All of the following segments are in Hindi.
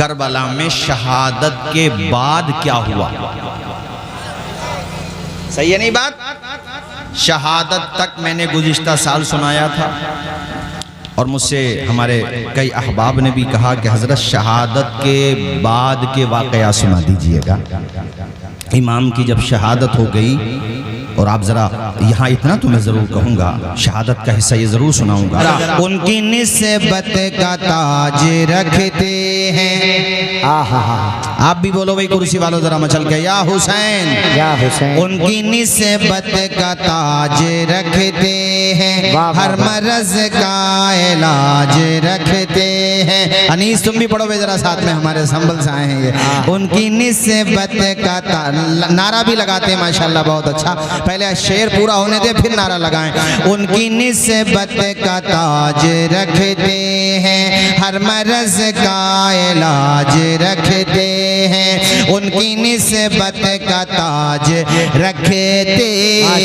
करबला में शहादत के बाद क्या हुआ। सही है नहीं बात? शहादत तक मैंने गुज़िश्ता साल सुनाया था और मुझसे हमारे कई अहबाब ने भी कहा कि हज़रत शहादत के बाद के वाक़या सुना दीजिएगा। इमाम की जब शहादत हो गई, और आप ज़रा यहाँ इतना तो मैं ज़रूर कहूँगा, शहादत का हिस्सा ये ज़रूर सुनाऊँगा। उनकी निस्बत का ताज रखते हैं। आप भी बोलो भाई कुर्सी वालों ज़रा मचल के, या हुसैन या हुसैन। उनकी निस्बत का ताज रखते हैं, हर मरज़ का इलाज रखते हैं। अनीस तुम भी पढ़ो भाई ज़रा साथ में, हमारे संभल से आए हैं ये। उनकी निस्बत का नारा भी लगाते हैं माशाल्लाह, बहुत अच्छा। पहले शेर पूरा होने दे फिर नारा लगाएं। उनकी निस्बत का ताज रखते हैं, हर मरज़ का इलाज रखते हैं। उनकी निस्बत का ताज रखते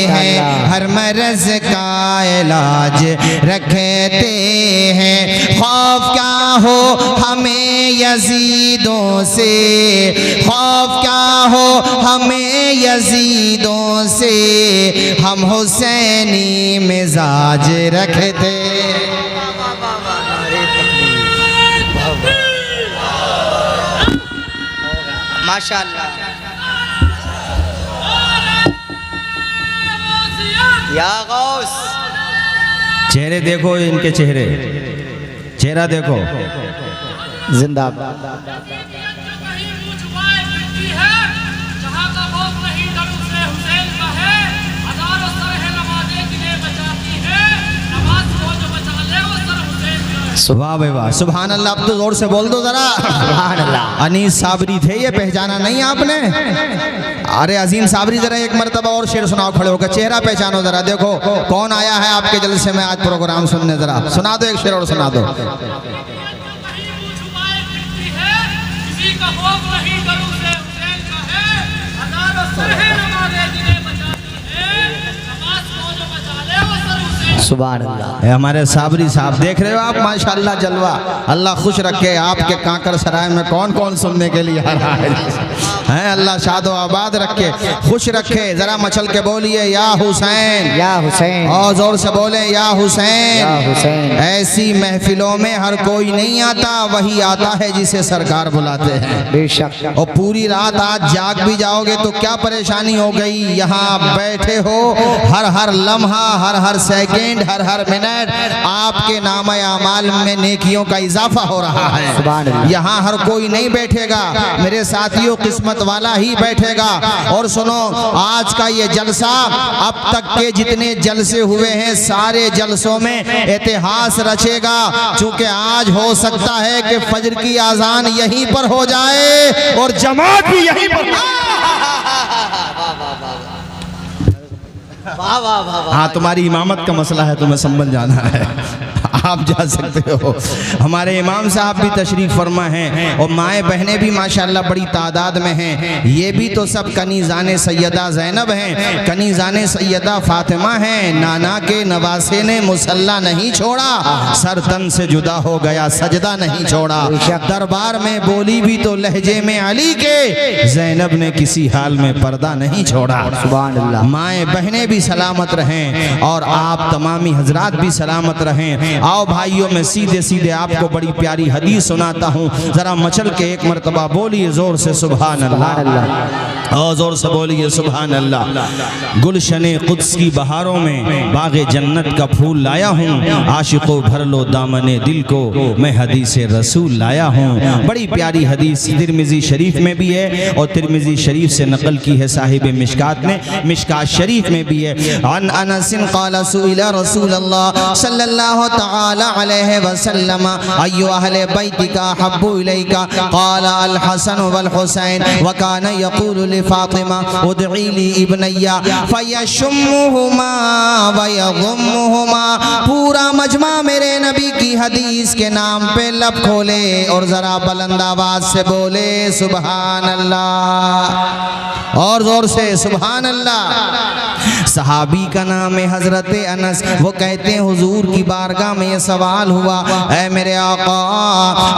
हैं, हर मरज़ का इलाज रखते हैं। खौफ क्या हो हमें यजीदों से, खौफ क्या हो हमें यजीदों से, हम हुसैनी मिजाज रखते। माशाअल्लाह, या गौस। चेहरे देखो इनके, चेहरा देखो, जिंदाबाद। वाह भाई वाह, सुभान अल्लाह। अब तो जोर से बोल दो जरा, सुभान अल्लाह। अनीस साबरी थे ये, पहचाना नहीं आपने? अरे अजीम साबरी, जरा एक मरतबा और शेर सुनाओ खड़े होकर, चेहरा पहचानो जरा, देखो कौन आया है आपके जलसे में आज प्रोग्राम सुनने। जरा सुना दो एक शेर और सुना दो। सुभान अल्लाह। हमारे साबरी साहब देख रहे हो आप, माशाअल्लाह जलवा। अल्लाह खुश रखे आपके कांकर सराय में कौन कौन सुनने के लिए आ रहा है। अल्लाह शादो आबाद रखे, खुश रखे। जरा मचल के बोलिए या हुसैन या हुसैन, और जोर से बोले या हुसैन या हुसैन। ऐसी महफिलों में हर कोई नहीं आता, वही आता है जिसे सरकार बुलाते हैं। बेशक। और पूरी रात आज जाग भी जाओगे तो क्या परेशानी हो गई। यहाँ बैठे हो, हर हर लम्हा, हर हर सेकेंड, हर हर मिनट आपके नाम आमाल में नेकियों का इजाफा हो रहा है। यहाँ हर कोई नहीं बैठेगा मेरे साथियों, किस्मत वाला ही बैठेगा। और सुनो, आज का ये जलसा, अब तक के जितने जलसे हुए हैं सारे जलसों में इतिहास रचेगा। चूंकि आज हो सकता है कि फजर की आजान यहीं पर हो जाए और जमात भी यहीं पर। वाह वाह वाह। हाँ, तुम्हारी इमामत का मसला है, तुम्हें संभल जाना है, आप जा सकते हो। हमारे इमाम साहब भी तशरीफ फरमा हैं और माएँ बहनें भी माशाअल्लाह बड़ी तादाद में हैं। ये भी तो सब कनीज़ाने सैयदा ज़ैनब हैं, कनीज़ाने सैयदा फ़ातिमा हैं। नाना के नवासे ने मुसल्ला नहीं छोड़ा, सर तन से जुदा हो गया सजदा नहीं छोड़ा। दरबार में बोली भी तो लहजे में अली के, ज़ैनब ने किसी हाल में पर्दा नहीं छोड़ा। सुभान अल्लाह। माएँ बहनें भी सलामत रहें और आप तमामी हजरात भी सलामत रहें। आओ भाइयों, मैं सीधे सीधे आपको बड़ी प्यारी हदीस सुनाता हूँ, जरा मचल के एक मरतबा बोलिए जोर से सुभान अल्लाह, और जोर से बोलिए सुभान अल्लाह। गुलशने कुद्स की बहारों में बागे जन्नत का फूल लाया हूँ, आशिकों भर लो दामने दिल को, मैं हदीस रसूल लाया हूँ। बड़ी प्यारी हदीस तिरमिज़ी शरीफ में भी है और तिरमिज़ी शरीफ से नकल की है साहिब मिशकात ने, मिशकात शरीफ में भी है। अन अनस क़ाल सुइला रसूलुल्लाह सल्लल्लाहु तआला अलैहि वसल्लम अय्यु अहले बैतिका हब्बु इलैका क़ाल अल हसन वल हुसैन व कान यक़ूलु लि फातिमा उदई ली इब्नैया फयशुम्मुहुमा व यग़ुम्मुहुमा। पूरा मजमा मेरे नबी की हदीस के नाम पे लब खोले और जरा बुलंद आवाज से बोले सुभान अल्लाह, और जोर से सुभान अल्लाह। सहाबी का नाम है हजरत अनस। वो कहते हैं हुजूर की बारगाह में ये सवाल हुआ, ऐ मेरे आका,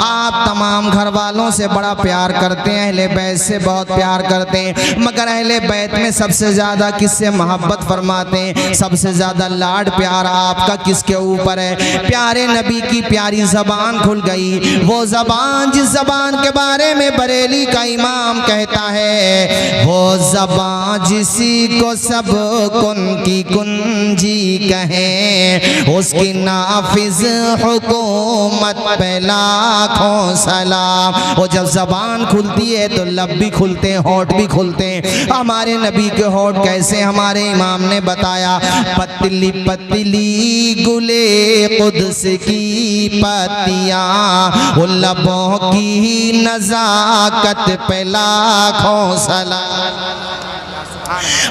आप तमाम घर वालों से बड़ा प्यार करते हैं, अहले बैत से बहुत प्यार करते हैं, मगर अहले बैत में सबसे ज्यादा किससे मोहब्बत फरमाते हैं, सबसे ज्यादा लाड प्यार आपका किसके ऊपर है? प्यारे नबी की प्यारी जबान खुल गई, वो जबान जिस जबान के बारे में बरेली का इमाम कहता है, वो जबान जिसी को सब कुन की कुंजी कहें, उसकी नाफिज हुकूमत पे लाखों सलाम। वो जब जबान खुलती है तो लब भी खुलते हैं, होठ भी खुलते हैं। हमारे नबी के होठ कैसे? हमारे इमाम ने बताया, पतली पतली गुले कुद्स की पत्तियां, वो लबों की नजाकत पे लाखों सलाम।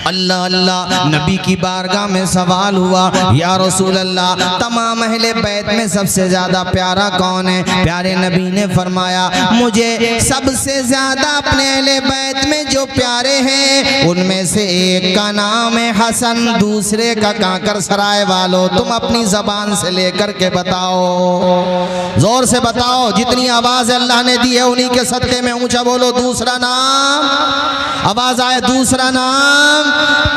अल्लाह अल्लाह, नबी की बारगाह में सवाल हुआ, या रसूल अल्लाह, तमाम अहले बैत में सबसे ज्यादा प्यारा कौन है? प्यारे नबी ने फरमाया, मुझे सबसे ज्यादा अपने अहले बैत में जो प्यारे हैं उनमें से एक का नाम है हसन, दूसरे का कांकर सराय वालों। तुम अपनी जबान से लेकर के बताओ, जोर से बताओ, जितनी आवाज अल्लाह ने दी है उन्हीं के सदके में ऊंचा बोलो दूसरा नाम। आवाज आए, दूसरा नाम।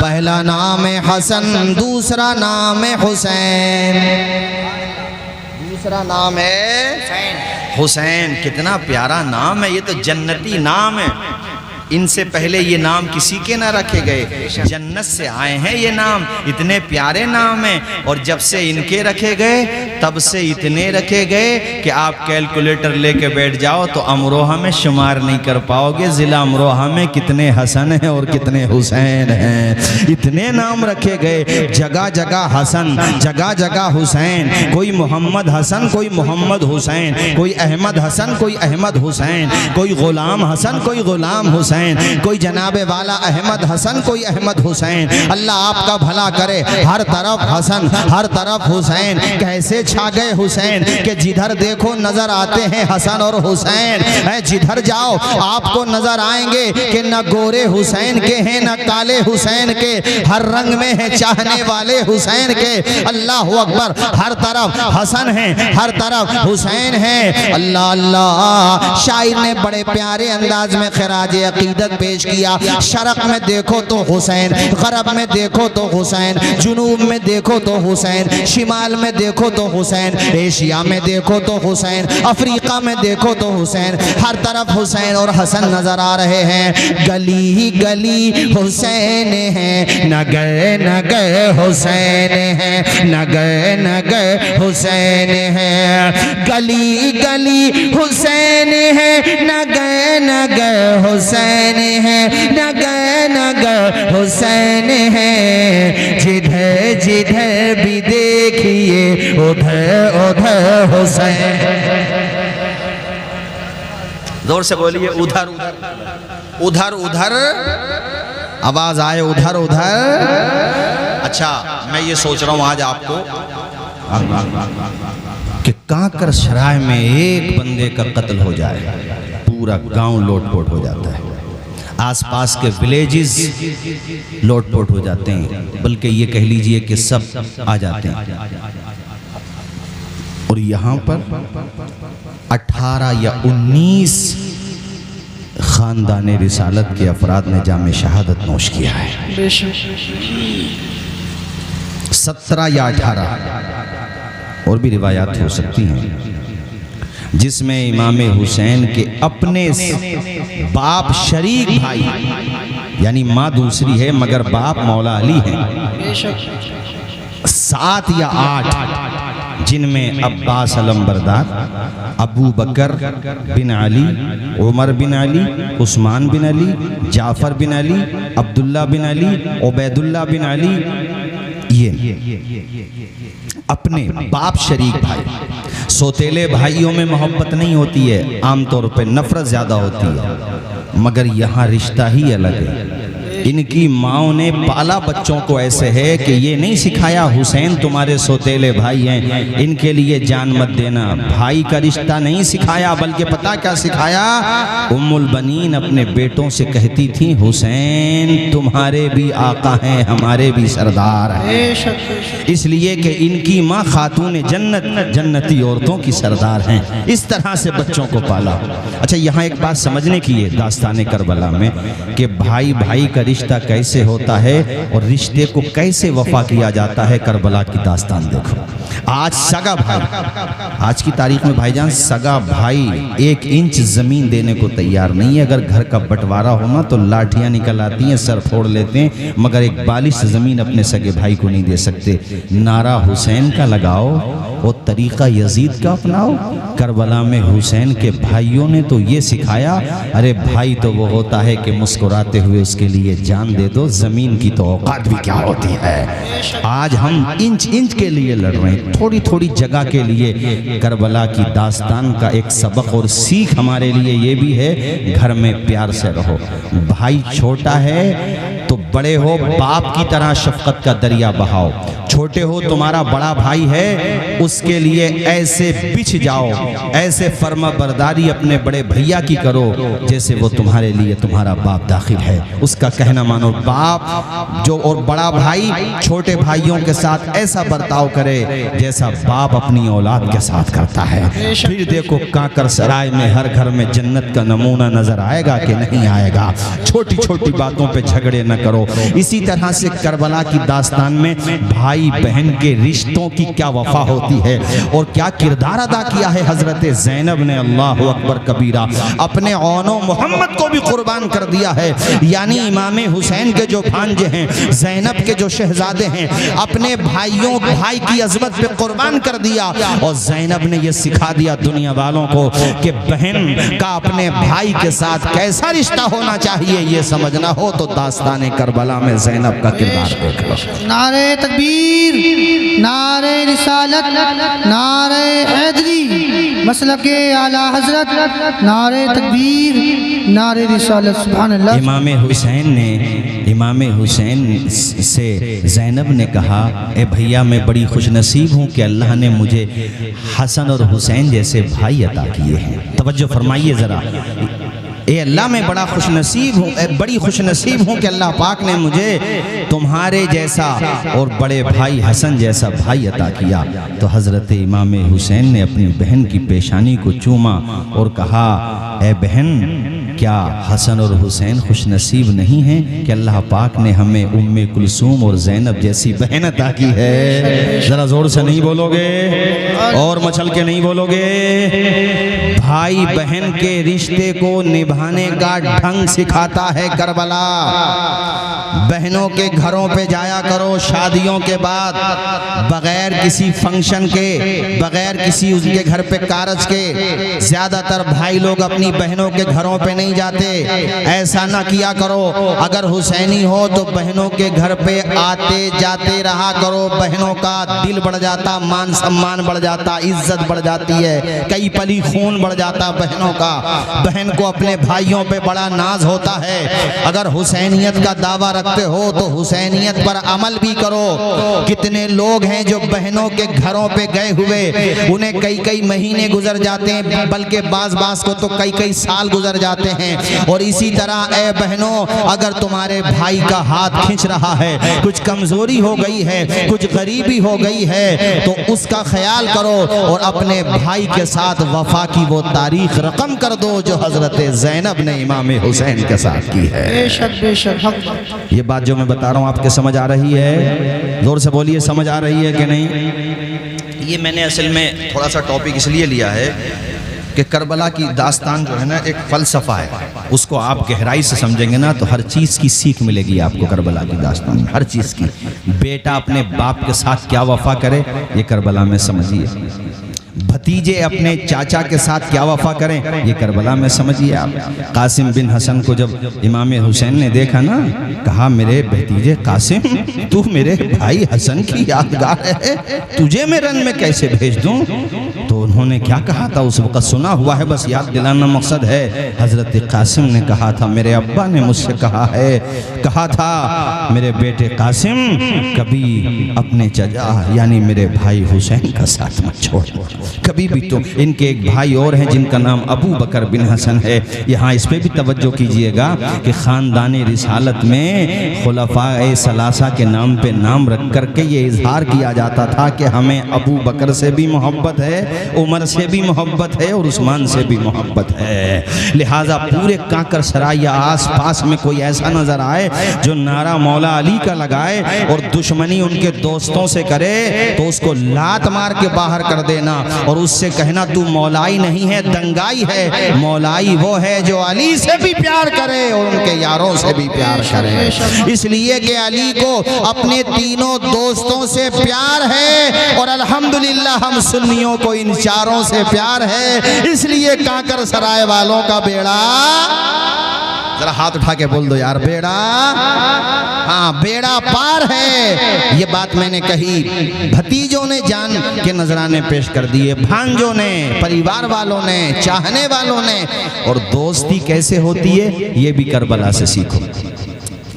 पहला नाम है हसन, दूसरा नाम है हुसैन, दूसरा नाम है हुसैन। कितना प्यारा नाम है, ये तो जन्नती नाम है। इनसे पहले ये नाम किसी के ना रखे गए, जन्नत से आए हैं ये नाम, इतने प्यारे नाम हैं। और जब से इनके रखे गए तब से इतने रखे गए कि आप कैलकुलेटर लेके बैठ जाओ तो अमरोहा में शुमार नहीं कर पाओगे ज़िला अमरोहा में कितने हसन हैं और कितने हुसैन हैं। इतने नाम रखे गए, जगह जगह हसन, जगह जगह हुसैन, कोई मोहम्मद हसन, कोई मोहम्मद हुसैन, कोई अहमद हसन, कोई अहमद हुसैन, कोई गुलाम हसन, कोई गुलाम हुसैन, कोई जनाबे वाला अहमद हसन, कोई अहमद हुसैन। अल्लाह आपका भला करे, हर तरफ हसन, हर तरफ हुसैन। कैसे छा गए हुसैन कि जिधर देखो नजर आते हैं हसन और हुसैन। जिधर जाओ आपको नजर आएंगे कि न गोरे हुसैन के हैं न काले हुसैन के, हर रंग में है चाहने वाले हुसैन के। अल्लाह अकबर, हर तरफ हसन है, हर तरफ हुसैन है। अल्लाह अल्लाह, शायर ने बड़े प्यारे अंदाज में खिराज अकीदत पेश किया। शरक में देखो तो हुसैन, गरब में देखो तो हुसैन, जुनूब में देखो तो हुसैन, शिमाल में देखो तो हुसैन, एशिया में देखो तो हुसैन, अफ्रीका में देखो तो हुसैन। हर तरफ हुसैन और हसन नजर आ रहे हैं। गली ही गली हुसैन है, न गए हुसैन है, न गए हुसैन है। गली गली हुसैन है, न गए हुसैन है, न गए हुसैन है। जिधर जिधर भी देखिए उधर उधर हुसैन। जोर से बोलिए, उधर उधर उधर उधर, आवाज आए उधर उधर। अच्छा, मैं ये सोच रहा हूं आज आपको कि कांकर सराय में एक बंदे का कत्ल हो जाए, पूरा गांव लोटपोट हो जाता है, आसपास के विलेजेस लोटपोट हो जाते हैं, बल्कि ये कह लीजिए कि सब आ जाते हैं। और यहाँ पर 18 या 19 खानदान रिसालत के अफराद ने जामे शहादत नोश किया है। 17 या 18 और भी रिवायात हो सकती हैं, जिसमें इमाम हुसैन के अपने बाप शरीक भाई, यानी माँ दूसरी है मगर बाप मौला अली हैं, 7 या 8, जिनमें अब्बास अलमबरदार, अबू बकर बिन अली, उमर बिन अली, उस्मान बिन अली, जाफ़र बिन अली, अब्दुल्ला बिन अली, उबैदुल्ला बिन अली, ये अपने बाप शरीक भाई। सोतेले भाइयों में मोहब्बत नहीं होती है, आमतौर पे नफरत ज़्यादा होती है, मगर यहाँ रिश्ता ही अलग है। इनकी माओ ने पाला बच्चों को ऐसे है कि ये नहीं सिखाया हुसैन तुम्हारे सौतेले भाई हैं, इनके लिए जान मत देना, भाई का रिश्ता नहीं सिखाया, बल्कि पता क्या सिखाया, उम्मुल बनीन अपने बेटों से कहती थी हुसैन तुम्हारे भी आका हैं, हमारे भी सरदार हैं, इसलिए कि इनकी माँ खातून जन्नत, जन्नती औरतों की सरदार हैं। इस तरह से बच्चों को पाला। अच्छा, यहाँ एक बात समझने की है दास्तान करबला में कि भाई भाई का रिश्ता कैसे होता है और रिश्ते को कैसे वफा किया जाता है। करबला की दास्तान देखो। आज सगा भाई, आज की तारीख में भाईजान सगा भाई 1 इंच जमीन देने को तैयार नहीं है। अगर घर का बंटवारा होना तो लाठियां निकल आती हैं, सर फोड़ लेते हैं, मगर एक बालिश जमीन अपने सगे भाई को नहीं दे सकते। नारा हुसैन का लगाओ और तरीका यजीद का अपनाओ। करबला में हुसैन के भाइयों ने तो ये सिखाया, अरे भाई तो वो होता है कि मुस्कुराते हुए उसके लिए जान दे दो, जमीन की तो औकात भी क्या होती है। आज हम इंच इंच के लिए लड़ रहे हैं, थोड़ी थोड़ी जगह के लिए। करबला की दास्तान का एक सबक और सीख हमारे लिए ये भी है, घर में प्यार से रहो। भाई छोटा है तो बड़े हो बाप की तरह शफकत का दरिया बहाओ, छोटे हो तुम्हारा बड़ा भाई है उसके लिए ऐसे बिछ जाओ, ऐसे फर्मा बरदारी अपने बड़े भैया की करो जैसे वो तुम्हारे लिए तुम्हारा बाप दाखिल है, उसका कहना मानो। बाप जो और बड़ा भाई छोटे भाइयों के साथ ऐसा बर्ताव करे जैसा बाप अपनी औलाद के साथ करता है। फिर देखो काकर सराय में हर घर में जन्नत का नमूना नजर आएगा कि नहीं आएगा। छोटी छोटी बातों पे झगड़े न करो। इसी तरह से करबला की दास्तान में भाई बहन के रिश्तों की क्या वफा होती है और क्या किरदार अदा किया है हजरत ज़ैनब ने। अल्लाह अकबर कबीरा, अपने औनो मोहम्मद को भी कुर्बान कर दिया है। यानी इमाम हुसैन के जो भांजे हैं, ज़ैनब के जो शहजादे हैं, अपने भाइयों भाई की अजमत पे कुर्बान कर दिया। और ज़ैनब ने यह सिखा दिया दुनिया वालों को कि बहन का अपने भाई के साथ कैसा रिश्ता होना चाहिए। ये समझना हो तो दास्तान करबला में ज़ैनब का किरदार देख लो। नारे तकबीर, नारे रिसालत, नारे हैदरी, मसलके आला हजरत, नारे तकबीर, नारे रिसालत। सुभान अल्लाह। इमाम हुसैन से ज़ैनब ने कहा, ए भैया मैं बड़ी खुशनसीब हूँ कि अल्लाह ने मुझे हसन और हुसैन जैसे भाई अता किए हैं। तवज्जो फरमाइए ज़रा। ए अल्लाह मैं बड़ा खुशनसीब हूँ, बड़ी खुशनसीब हूँ कि अल्लाह पाक ने मुझे तुम्हारे जैसा और बड़े भाई हसन जैसा भाई अता किया। तो हज़रत इमाम हुसैन ने अपनी बहन की पेशानी को चूमा और कहा, ए बहन क्या हसन और हुसैन खुशनसीब नहीं हैं कि अल्लाह पाक ने हमें उम्मे कुलसूम और ज़ैनब जैसी बहन अता की है। ज़रा ज़ोर से नहीं बोलोगे और मचल के नहीं बोलोगे। भाई बहन के रिश्ते को निभाने का ढंग सिखाता है करबला। बहनों के घरों पे जाया करो शादियों के बाद, बगैर किसी फंक्शन के, बगैर किसी उनके घर पे कारज के। ज्यादातर भाई लोग अपनी बहनों के घरों पे नहीं जाते, ऐसा ना किया करो। अगर हुसैनी हो तो बहनों के घर पे आते जाते रहा करो। बहनों का दिल बढ़ जाता, मान सम्मान बढ़ जाता, इज्जत बढ़ जाती है, कई पली खून बढ़ जाता बहनों का। बहन को अपने भाइयों पे बड़ा नाज होता है। अगर हुसैनियत का दावा रखते हो तो हुसैनियत पर अमल भी करो। कितने लोग हैं जो बहनों के घरों पे गए हुए उन्हें कई कई महीने गुजर जाते हैं, बल्कि बाज को तो कई कई साल गुजर जाते हैं। और इसी तरह ए बहनों, अगर तुम्हारे भाई का हाथ खींच रहा है, कुछ कमजोरी हो गई है, कुछ गरीबी हो गई है, तो उसका ख्याल करो और अपने भाई के साथ वफा की वो तारीख रकम कर दो जो हजरत ज़ैनब ने इमाम हुसैन के साथ की है। बेशक बेशक। ये बात जो मैं बता रहा हूँ आपके समझ आ रही है? जोर से बोलिए, समझ आ रही है कि नहीं? ये मैंने असल में थोड़ा सा टॉपिक इसलिए लिया है कि करबला की दास्तान जो है ना एक फ़लसफ़ा है, उसको आप गहराई से समझेंगे ना तो हर चीज़ की सीख मिलेगी आपको करबला की दास्तान में, हर चीज़ की। बेटा अपने बाप के साथ क्या वफा करे ये करबला में समझिए, भतीजे अपने चाचा के साथ क्या वफा करें ये करबला में समझिए आप। कासिम बिन हसन को जब इमाम हुसैन ने देखा ना, कहा मेरे भतीजे कासिम, तू मेरे भाई हसन की यादगार है, तुझे मैं रन में कैसे भेज दूं? तो उन्होंने क्या कहा था उस वक़्त सुना हुआ है, बस याद दिलाना मकसद है। हज़रत कासिम ने कहा था, मेरे अब्बा ने मुझसे कहा था मेरे बेटे कासिम कभी अपने चचा यानी मेरे भाई हुसैन का साथ मत छोड़, कभी भी। तो इनके एक भाई और हैं जिनका नाम अबू बकर बिन हसन है। यहाँ इस पे भी तवज्जो कीजिएगा कि ख़ानदानी रिसालत में खुलफाए सलासा के नाम पे नाम रख करके ये इजहार किया जाता था कि हमें अबू बकर से भी मोहब्बत है, उमर से भी मोहब्बत है और उस्मान से भी मोहब्बत है। लिहाजा पूरे काकर सराय या आस पास में कोई ऐसा नजर आए जो नारा मौला अली का लगाए और दुश्मनी उनके दोस्तों से करे तो उसको लात मार के बाहर कर देना और उससे कहना तू मौलाई नहीं है, दंगाई है। मौलाई वो है जो अली से भी प्यार करे और उनके यारों से भी प्यार करे। इसलिए कि अली को अपने तीनों दोस्तों से प्यार है और अल्हम्दुलिल्लाह हम सुन्नियों को इन चारों से प्यार है। इसलिए काकर सराय वालों का बेड़ा, जरा हाथ उठा के बोल दो यार, बेड़ा, हाँ बेड़ा पार है। ये बात मैंने कही, भतीजों ने जान के नजराने पेश कर दिए, भांजों ने, परिवार वालों ने, चाहने वालों ने। और दोस्ती कैसे होती है ये भी करबला से सीखो।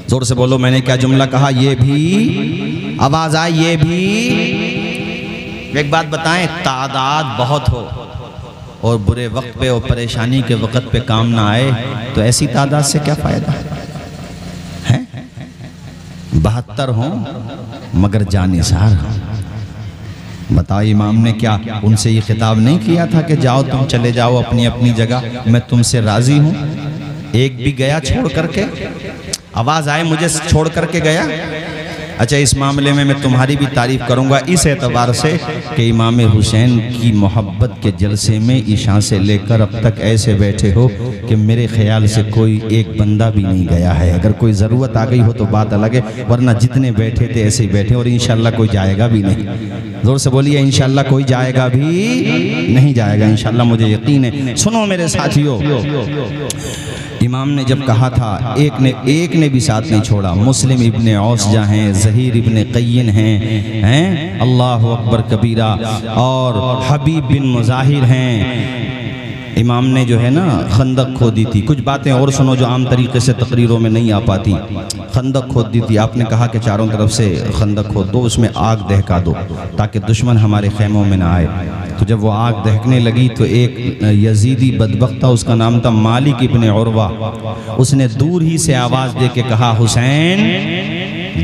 जोर से बोलो, मैंने क्या जुमला कहा? ये भी, आवाज आए, ये भी। एक बात बताएं, तादाद बहुत हो और बुरे वक्त पे और परेशानी के वक्त पे काम ना आए तो ऐसी तादाद से क्या फायदा है? 72 हों मगर जानिसार हों। बताओ, इमाम ने क्या उनसे ये खिताब नहीं किया था कि जाओ तुम चले जाओ अपनी अपनी जगह, मैं तुमसे राजी हूं? एक भी गया छोड़ करके? आवाज आए, मुझे छोड़ करके गया? अच्छा, इस मामले में मैं तुम्हारी भी तारीफ़ करूंगा इस एतबार से कि इमाम हुसैन की मोहब्बत के जलसे में ईशा से लेकर अब तक ऐसे बैठे हो कि मेरे ख्याल से कोई एक बंदा भी नहीं गया है। अगर कोई ज़रूरत आ गई हो तो बात अलग है, वरना जितने बैठे थे ऐसे ही बैठे और इंशाल्लाह कोई जाएगा भी नहीं। ज़ोर से बोलिए, इंशाल्लाह कोई जाएगा भी नहीं जाएगा, इंशाल्लाह मुझे यकीन है। सुनो मेरे साथियों, इमाम ने जब कहा था, एक ने भी साथ नहीं छोड़ा। मुस्लिम इब्ने औसजा हैं, ज़हीर इब्ने क़य्यिन हैं, अल्लाह अकबर कबीरा, और हबीब बिन मुज़ाहिर हैं। इमाम ने जो है ना खंदक खोदी थी। कुछ बातें और सुनो जो आम तरीके से तकरीरों में नहीं आ पाती। खंदक खोद दी थी, आपने कहा कि चारों तरफ से खंदक खोद दो, उसमें आग दहका दो ताकि दुश्मन हमारे खैमों में ना आए। तो जब वो आग दहकने लगी तो एक यजीदी बदबख्त था, उसका नाम था मालिक इब्ने उरवा। उसने दूर ही से आवाज़ दे के कहा, हुसैन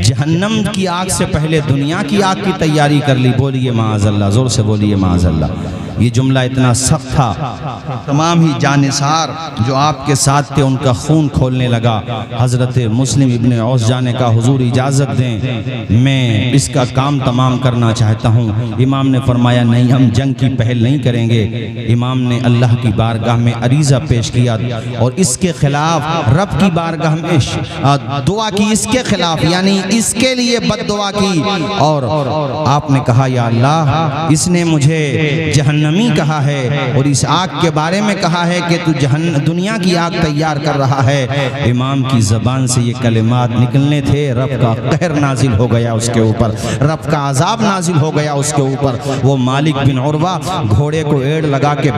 जहन्नम की आग से पहले दुनिया की आग की तैयारी कर ली। बोलिए माअज़ल्लाह, ज़ोर से बोलिए माअज़ल्लाह। ये जुमला इतना सख्त था, तमाम ही जानिसार जो आपके साथ थे उनका खून खोलने लगा। हज़रत मुस्लिम इब्ने औस जाने का, हुजूर इजाज़त दें, मैं इसका काम तमाम करना चाहता हूँ। इमाम ने फरमाया, नहीं, हम जंग की पहल नहीं करेंगे। इमाम ने अल्लाह की बारगाह में अरीज़ा पेश किया और इसके खिलाफ रब की बारगाह में दुआ की, इसके खिलाफ यानी इसके लिए बद्दुआ की। और आपने कहा, या अल्लाह, इसने मुझे जहन्नमी कहा है और इस आग के बारे में कहा है कि तू दुनिया की आग तैयार कर रहा है। इमाम की ज़बान से ये कलिमात निकलने थे, रब का कहर नाजिल हो गया उसके ऊपर, रब का अजाब नाजिल हो गया उसके ऊपर। वो मालिक बिन उरवा घोड़े को एड़ लगा के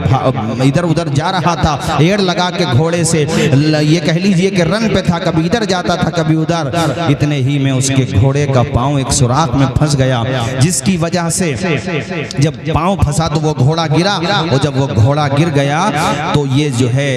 इधर उधर जा रहा था, एड़ लगा के घोड़े से ये कह लीजिए कि रन पे था, कभी इधर जाता था कभी उधर। इतने ही में उसके घोड़े का पाँव एक सुराख में फंस गया, जिसकी वजह से जब पाँव फंसा तो वो घोड़ा गिरा, और जब वो घोड़ा गिर गया तो ये जो है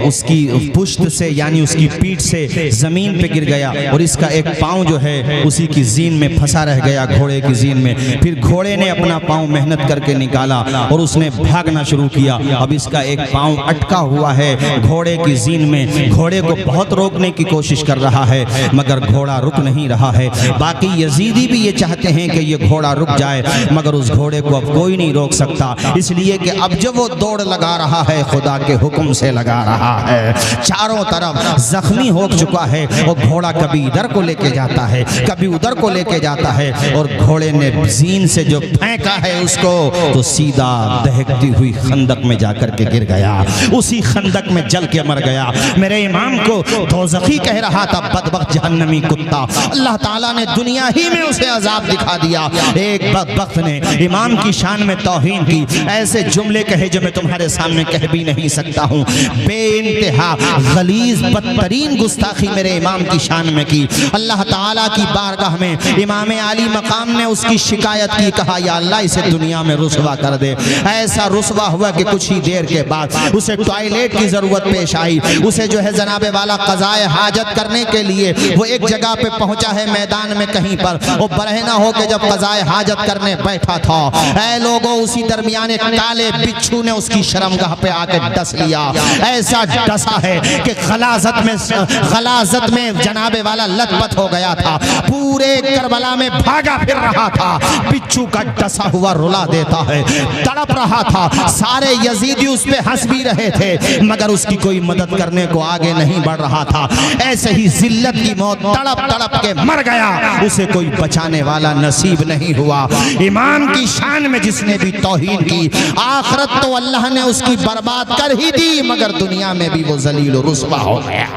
उसकी पुश्त से यानी उसकी पीठ से जमीन पे गिर गया और इसका एक पाँव जो है उसी की जीन में फंसा रह गया, घोड़े की जीन में। फिर घोड़े ने अपना पाँव मेहनत करके निकाला और उसने भागना शुरू किया। अब इसका एक पाँव अटका हुआ है घोड़े की जीन में। घोड़े को बहुत रोकने की कोशिश कर रहा है मगर घोड़ा रुक नहीं रहा है। बाकी यजीदी भी ये चाहते हैं कि ये घोड़ा रुक जाए मगर उस घोड़े को अब कोई नहीं रोक सकता, इसलिए कि अब जब वो दौड़ लगा रहा है खुदा के हुक्म से लगा रहा है। चारों तरफ जख्मी हो चुका है और घोड़ा कभी इधर को लेके जाता है कभी उधर को लेके जाता है और घोड़े ने जीन से जो फेंका है उसको तो सीधा दहकती हुई खंदक में जाकर के गिर गया, उसी खंदक में जल के मर गया। मेरे इमाम को दोज़खी कह रहा था, बदबख्त जहन्नमी कुत्ता। अल्लाह ताला ने दुनिया ही में उसे अजाब दिखा दिया। एक बदबख्त ने इमाम की शान में तौहीन की, ऐसे जुमले कहे जो मैं तुम्हारे सामने कह भी नहीं सकता हूँ। बेइंतहा गलीज बदतरीन गुस्ताखी मेरे इमाम की शान में की। अल्लाह ताला की बारगाह में इमाम आली मकाम ने उसकी शिकायत की, कहा या अल्लाह इसे दुनिया में रुसवा कर दे। ऐसा रुसवा हुआ कि कुछ ही देर के बाद उसे टॉयलेट की जरूरत पेश आई। उसे जो है जनाबे वाला क़ज़ाए हाजत करने के लिए वो एक जगह पे पहुंचा है मैदान में कहीं पर। वो बरहना हो के जब क़ज़ाए हाजत करने बैठा था, ऐ लोगों उसी दरमियान एक काले बिच्छू ने उसकी शर्मगाह पे आके डस लिया। ऐसा डसा है कि गलाजत में जनाबे वाला लथपथ हो गया था, पूरे करबला में भागा फिर रहा था। बिच्छू का डसा हुआ रुला देता है, तड़प रहा था। सारे यजीदी उस पे हंस भी रहे थे मगर उसकी कोई मदद करने को आगे नहीं बढ़ रहा था। ऐसे ही जिल्लत की मौत तड़प तड़प के मर गया, उसे कोई बचाने वाला नसीब नहीं हुआ। इमाम की शान में जिसने भी तौहीन की, आखिरत तो अल्लाह ने उसकी बर्बाद कर ही दी मगर दुनिया में भी वो जलील और रुसवा हो गया।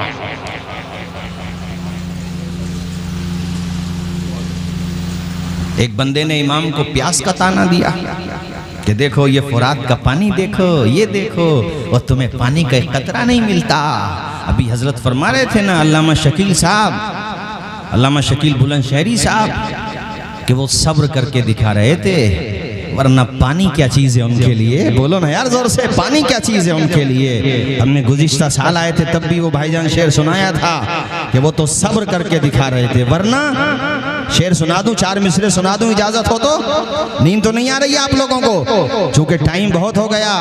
एक बंदे ने इमाम को प्यास का ताना दिया कि देखो ये फुरात का पानी देखो, ये देखो, और तुम्हें पानी का एक कतरा नहीं मिलता। अभी हजरत फरमा रहे थे ना अल्लामा शकील साहब, अल्लामा शकील बुलंदशहरी साहब, कि वो सब्र करके दिखा रहे थे, वरना पानी क्या चीज़ है उनके लिए। बोलो ना यार जोर से, पानी क्या चीज़ है उनके लिए। हमने गुज़िश्ता साल आए थे तब भी वो भाईजान शेर सुनाया था कि वो तो सब्र करके दिखा रहे थे, वरना शेर सुना दूं, 4 मिसरे सुना दूं, इजाजत हो तो? नींद तो नहीं आ रही है आप लोगों को? चूंकि टाइम बहुत हो गया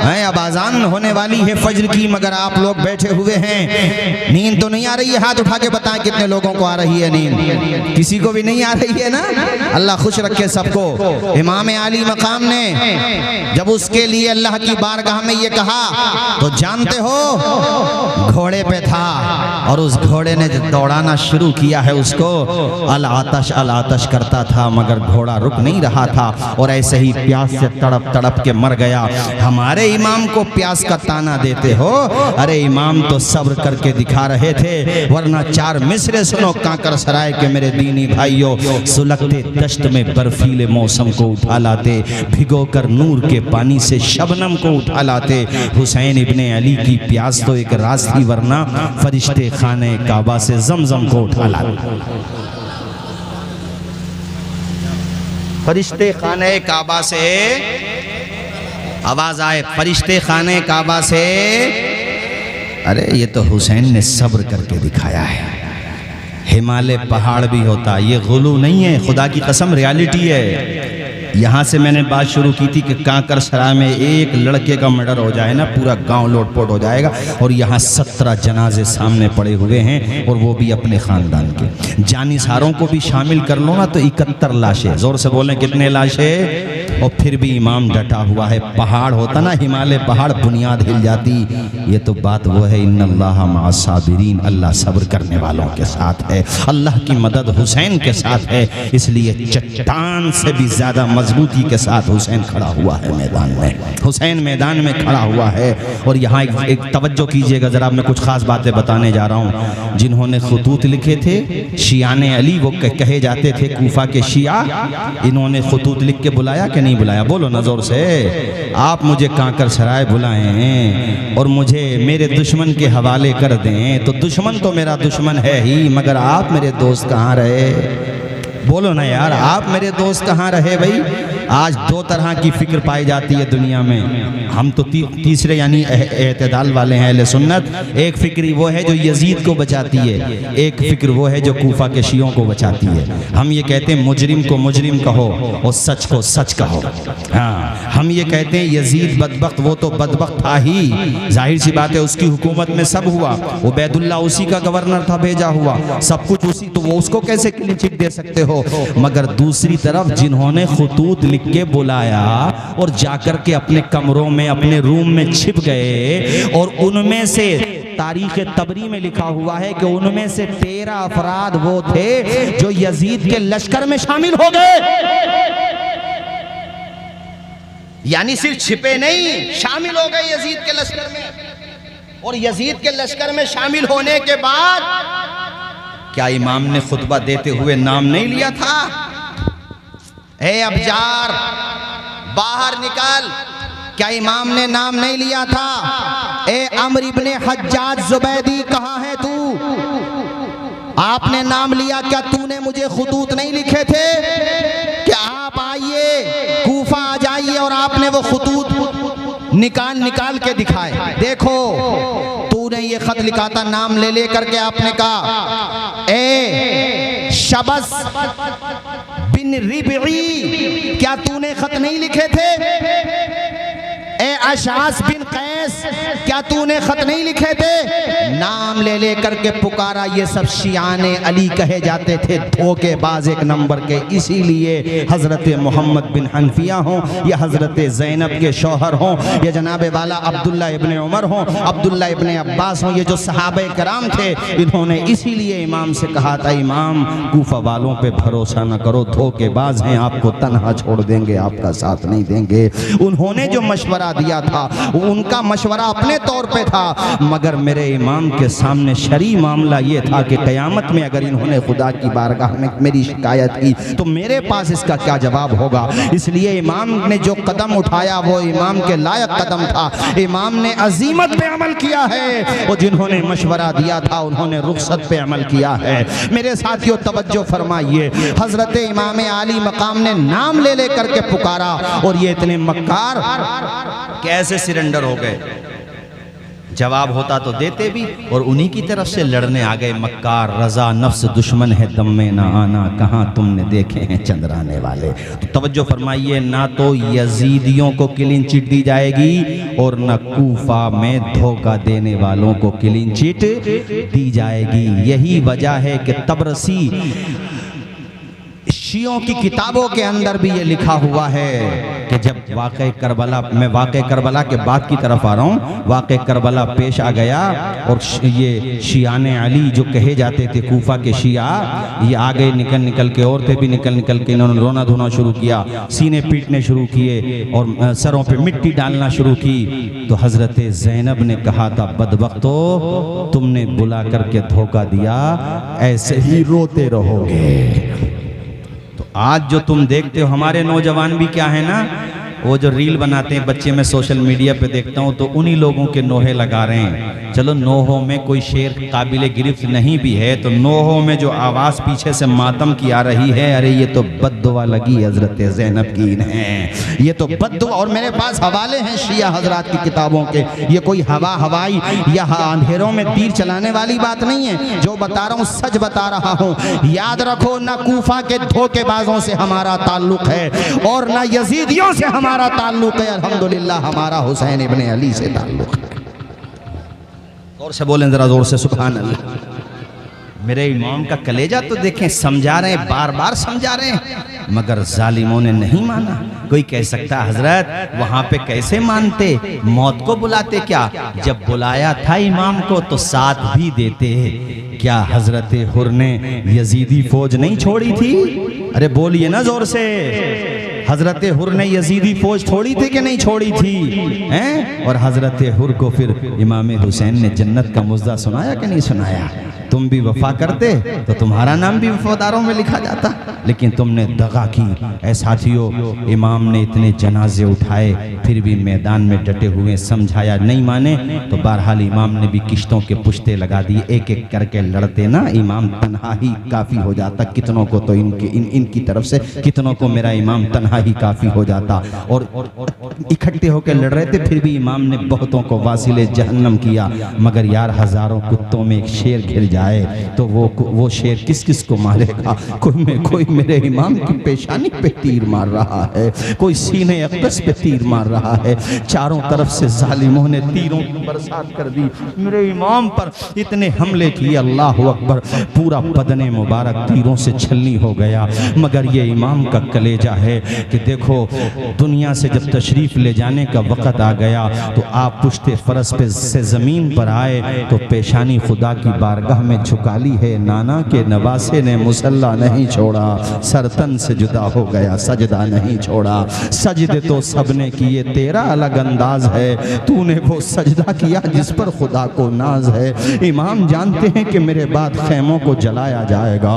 है, अब आजान होने वाली है फज्र की, मगर आप लोग बैठे हुए हैं, नींद तो नहीं आ रही है? हाथ उठा के बताएं कितने लोगों को आ रही है नींद? किसी को भी नहीं आ रही है ना? अल्लाह खुश रखे सबको। इमाम आली मकाम ने जब उसके लिए अल्लाह की बारगाह में ये कहा तो जानते हो घोड़े पे था और उस घोड़े ने दौड़ाना शुरू किया है, उसको अल आतश करता था मगर घोड़ा रुक नहीं रहा था और ऐसे ही प्यास से तड़प तड़प के मर गया। हमारे इमाम को प्यास का ताना देते हो? अरे इमाम तो सब्र करके दिखा रहे थे, वरना 4 मिसरे सुनो कांकर सराय के मेरे दीनी भाइयों। सुलगते दश्त में बर्फीले मौसम को उठा लाते, भिगो कर नूर के पानी से शबनम को उठा लाते। हुसैन इब्ने अली की प्यास तो एक राज थी, वरना फरिश्ते खाने काबा से जमजम को उठा लाते। फरिश्ते खाने काबा से, आवाज आए फरिश्ते खाने काबा से। अरे ये तो हुसैन ने सब्र करके दिखाया है। हिमालय पहाड़ भी होता, ये गुलू नहीं है, खुदा की कसम रियलिटी है। यहाँ से मैंने बात शुरू की थी कि कांकर सराय में एक लड़के का मर्डर हो जाए ना, पूरा गांव लोटपोट हो जाएगा। और यहाँ 17 जनाजे सामने पड़े हुए हैं और वो भी अपने ख़ानदान के। जानिसारों को भी शामिल कर लो ना तो 71 लाशें। ज़ोर से बोलें कितने लाशें? और फिर भी इमाम डटा हुआ है। पहाड़ होता ना, हिमालय पहाड़, बुनियाद हिल जाती। ये तो बात वो है, इन्नल्लाह मअस साबिरीन, अल्लाह सब्र करने वालों के साथ है। अल्लाह की मदद हुसैन के साथ है, इसलिए चट्टान से भी ज़्यादा मजबूती के साथ हुसैन खड़ा हुआ है मैदान में। हुसैन मैदान में खड़ा हुआ है। और यहाँ एक तवज्जो कीजिएगा ज़रा, मैं कुछ ख़ास बातें बताने जा रहा हूँ। जिन्होंने खतूत लिखे थे शियाने अली, वो कहे जाते थे कूफा के शिया, इन्होंने खतूत लिख के बुलाया कि नहीं बुलाया? बोलो ना जोर से। आप मुझे कांकर सराय बुलाएं और मुझे मेरे दुश्मन के हवाले कर दें, तो दुश्मन तो मेरा दुश्मन है ही, मगर आप मेरे दोस्त कहाँ रहे? बोलो ना यार, आप मेरे दोस्त कहाँ रहे भाई? आज 2 तरह की फिक्र पाई जाती है दुनिया में। हम तो तीसरे यानी एतदाल वाले हैं, अहले सुन्नत। एक फिक्र वो है जो यजीद को बचाती है, एक फिक्र वो है जो कूफा के शियों को बचाती है। हम ये कहते हैं मुजरिम को मुजरिम कहो और सच को सच कहो। हाँ, हम ये कहते हैं यजीद बदबख्त, वो तो बदबख्त था ही, जाहिर सी बात है, उसकी हुकूमत में सब हुआ। उबैदुल्लाह उसी का गवर्नर था, भेजा हुआ, सब कुछ उसी, तो वो उसको कैसे क्लीन चिट दे सकते हो? मगर दूसरी तरफ जिन्होंने खतूत लिख के बुलाया और जाकर के अपने कमरों में, अपने रूम में छिप गए, और उनमें से तारीख तबरी में लिखा हुआ है कि उनमें से 13 अफराद वो थे जो यजीद के लश्कर में शामिल हो गए। यानी सिर्फ छिपे नहीं, शामिल हो गए यजीद के लश्कर में। और यजीद के लश्कर में शामिल होने के बाद क्या इमाम ने खुतबा देते हुए नाम नहीं लिया था? ए अबजार, बाहर निकाल। क्या इमाम ने नाम नहीं लिया था? ए अम्र इब्ने हज्जाज जुबैदी, कहाँ है तू? आपने नाम लिया, क्या तूने मुझे खुतूत नहीं लिखे थे कि आप आइए कूफा आ जाइए, और आपने वो खुतूत निकाल के दिखाए। देखो तूने ये खत लिखा था, नाम ले करके आपने कहा ए शबस बिन रिबई, क्या तूने खत नहीं लिखे थे? ए अशास बिन कैस, क्या तूने खत नहीं लिखे थे? नाम ले करके पुकारा। ये सब शियाने अली कहे जाते थे, धोखेबाज एक नंबर के। इसीलिए हजरत मोहम्मद बिन हनफिया हों या हजरत ज़ैनब के शौहर हों या जनाब वाला अब्दुल्ला इब्ने उमर हों, अब्दुल्ला इब्ने अब्बास हों, ये जो सहाबे कराम थे, इन्होंने इसीलिए इमाम से कहा था, इमाम कूफा वालों पे भरोसा न करो, धोखेबाज हैं, आपको तन्हा छोड़ देंगे, आपका साथ नहीं देंगे। उन्होंने जो मशवरा दिया था उनका मशवरा अपने तौर पे था, मगर मेरे इमाम के सामने शरई मामला ये था कि क़यामत में अगर इन्होंने खुदा की बारगाह में मेरी शिकायत की तो मेरे पास इसका क्या जवाब होगा। इसलिए इमाम ने जो कदम उठाया वो इमाम के लायक कदम था। इमाम ने अजीमत पे अमल किया है, और जिन्होंने मशवरा दिया था उन्होंने रुखसत पे अमल किया है। मेरे साथियों तवज्जो फरमाइए, हजरत इमाम आली मकाम ने नाम ले करके पुकारा, और ये इतने मक्कार कैसे सरेंडर हो गए। जवाब होता तो देते भी, और उन्हीं की तरफ से लड़ने आ गए। मक्कार रजा नफ्स दुश्मन है, दम में ना आना, कहाँ तुमने देखे हैं चंद्राने वाले। तो तवज्जो फरमाइए, ना तो यजीदियों को क्लीन चिट दी जाएगी और ना कूफा में धोखा देने वालों को क्लीन चिट दी जाएगी। यही वजह है कि तबरसी शियों की किताबों के अंदर भी ये लिखा हुआ है कि जब वाक़े करबला, मैं वाक़े करबला के बाद की तरफ आ रहा हूँ, वाक़े करबला पेश आ गया और ये शियाने अली जो कहे जाते थे कूफा के शिया, ये आ गए निकल के, औरतें भी निकल के इन्होंने रोना धोना शुरू किया, सीने पीटने शुरू किए और सरों पे मिट्टी डालना शुरू की। तो हज़रत ज़ैनब ने कहा था, बदबख्तो तुमने बुला करके धोखा दिया, ऐसे ही रोते रहोगे। आज जो तुम देखते हो हमारे नौजवान भी क्या है ना, वो जो रील बनाते हैं बच्चे, मैं सोशल मीडिया पे देखता हूँ तो उन्हीं लोगों के नोहे लगा रहे हैं। चलो नोहों में कोई शेर काबिल गिरफ्त नहीं भी है, तो नोहों में जो आवाज़ पीछे से मातम की आ रही है, अरे ये तो बद्दुआ लगी हजरत ज़ैनब की इन्हें, ये तो बद्दुआ। और मेरे पास हवाले हैं शिया हजरात की किताबों के, ये कोई हवाई या अंधेरों में तीर चलाने वाली बात नहीं है। जो बता रहा हूँ सच बता रहा हूँ। याद रखो, ना कूफा के धोखेबाजों से हमारा ताल्लुक है और ना यजीदियों से हमारा ताल्लुक है। अल्हम्दुलिल्लाह हमारा हुसैन इब्ने अली से ताल्लुक है। जोर से बोलें जरा, जोर से सुभान अल्लाह। मेरे इमाम का कलेजा तो देखें, समझा रहे हैं, बार बार समझा रहे हैं, मगर जालिमों ने नहीं माना। कोई कह सकता हजरत वहां पे कैसे मानते, मौत को बुलाते क्या? जब बुलाया था इमाम को तो साथ भी देते। क्या हजरत हुर ने यजीदी फौज नहीं छोड़ी थी? अरे बोलिए ना जोर से, हजरत हुर ने यजीदी फौज छोड़ी थी कि नहीं छोड़ी थी हैं? और हजरत हुर को फिर इमाम हुसैन ने जन्नत का मुज़्ज़ा सुनाया कि नहीं सुनाया? तुम भी वफा करते तो तुम्हारा नाम भी वफादारों में लिखा जाता, लेकिन तुमने दगा की। ऐ साथियों, इमाम ने इतने जनाजे उठाए फिर भी मैदान में डटे हुए, समझाया नहीं माने तो बहरहाल इमाम ने भी किश्तों के पुश्ते लगा दिए। एक एक करके लड़ते ना इमाम तन्हा ही काफ़ी हो जाता, कितनों को तो इनकी तरफ से, कितनों को मेरा इमाम तन्हा ही काफ़ी हो जाता। और इकट्ठे होकर लड़ रहे थे, फिर भी इमाम ने बहुतों को वासिले जहन्नम किया। मगर यार हज़ारों कुत्तों में एक शेर घिर जाए तो वो शेर किस किस को मारेगा? कोई मेरे इमाम की पेशानी पे तीर मार रहा है, कोई सीने अक़दस पे तीर मार रहा है। चारों तरफ से जालिमों ने तीरों की बरसात कर दी, मेरे इमाम पर इतने हमले किए, अल्लाह अकबर, पूरा बदने मुबारक तीरों से छलनी हो गया। मगर ये इमाम का कलेजा है कि देखो, दुनिया से जब तशरीफ़ ले जाने का वक़्त आ गया तो आप पुश्ते फ़रस पे से ज़मीन पर आए तो पेशानी खुदा की बारगाह में में झुका ली है, नाना के नवासे ने मुसल्ला नहीं छोड़ा, सरतन से जुदा हो गया सजदा नहीं छोड़ा। सजदे तो सबने किए तेरा अलग अंदाज है, तूने वो सजदा किया जिस पर खुदा को नाज है। इमाम जानते हैं कि मेरे बाद खैमों को जलाया जाएगा,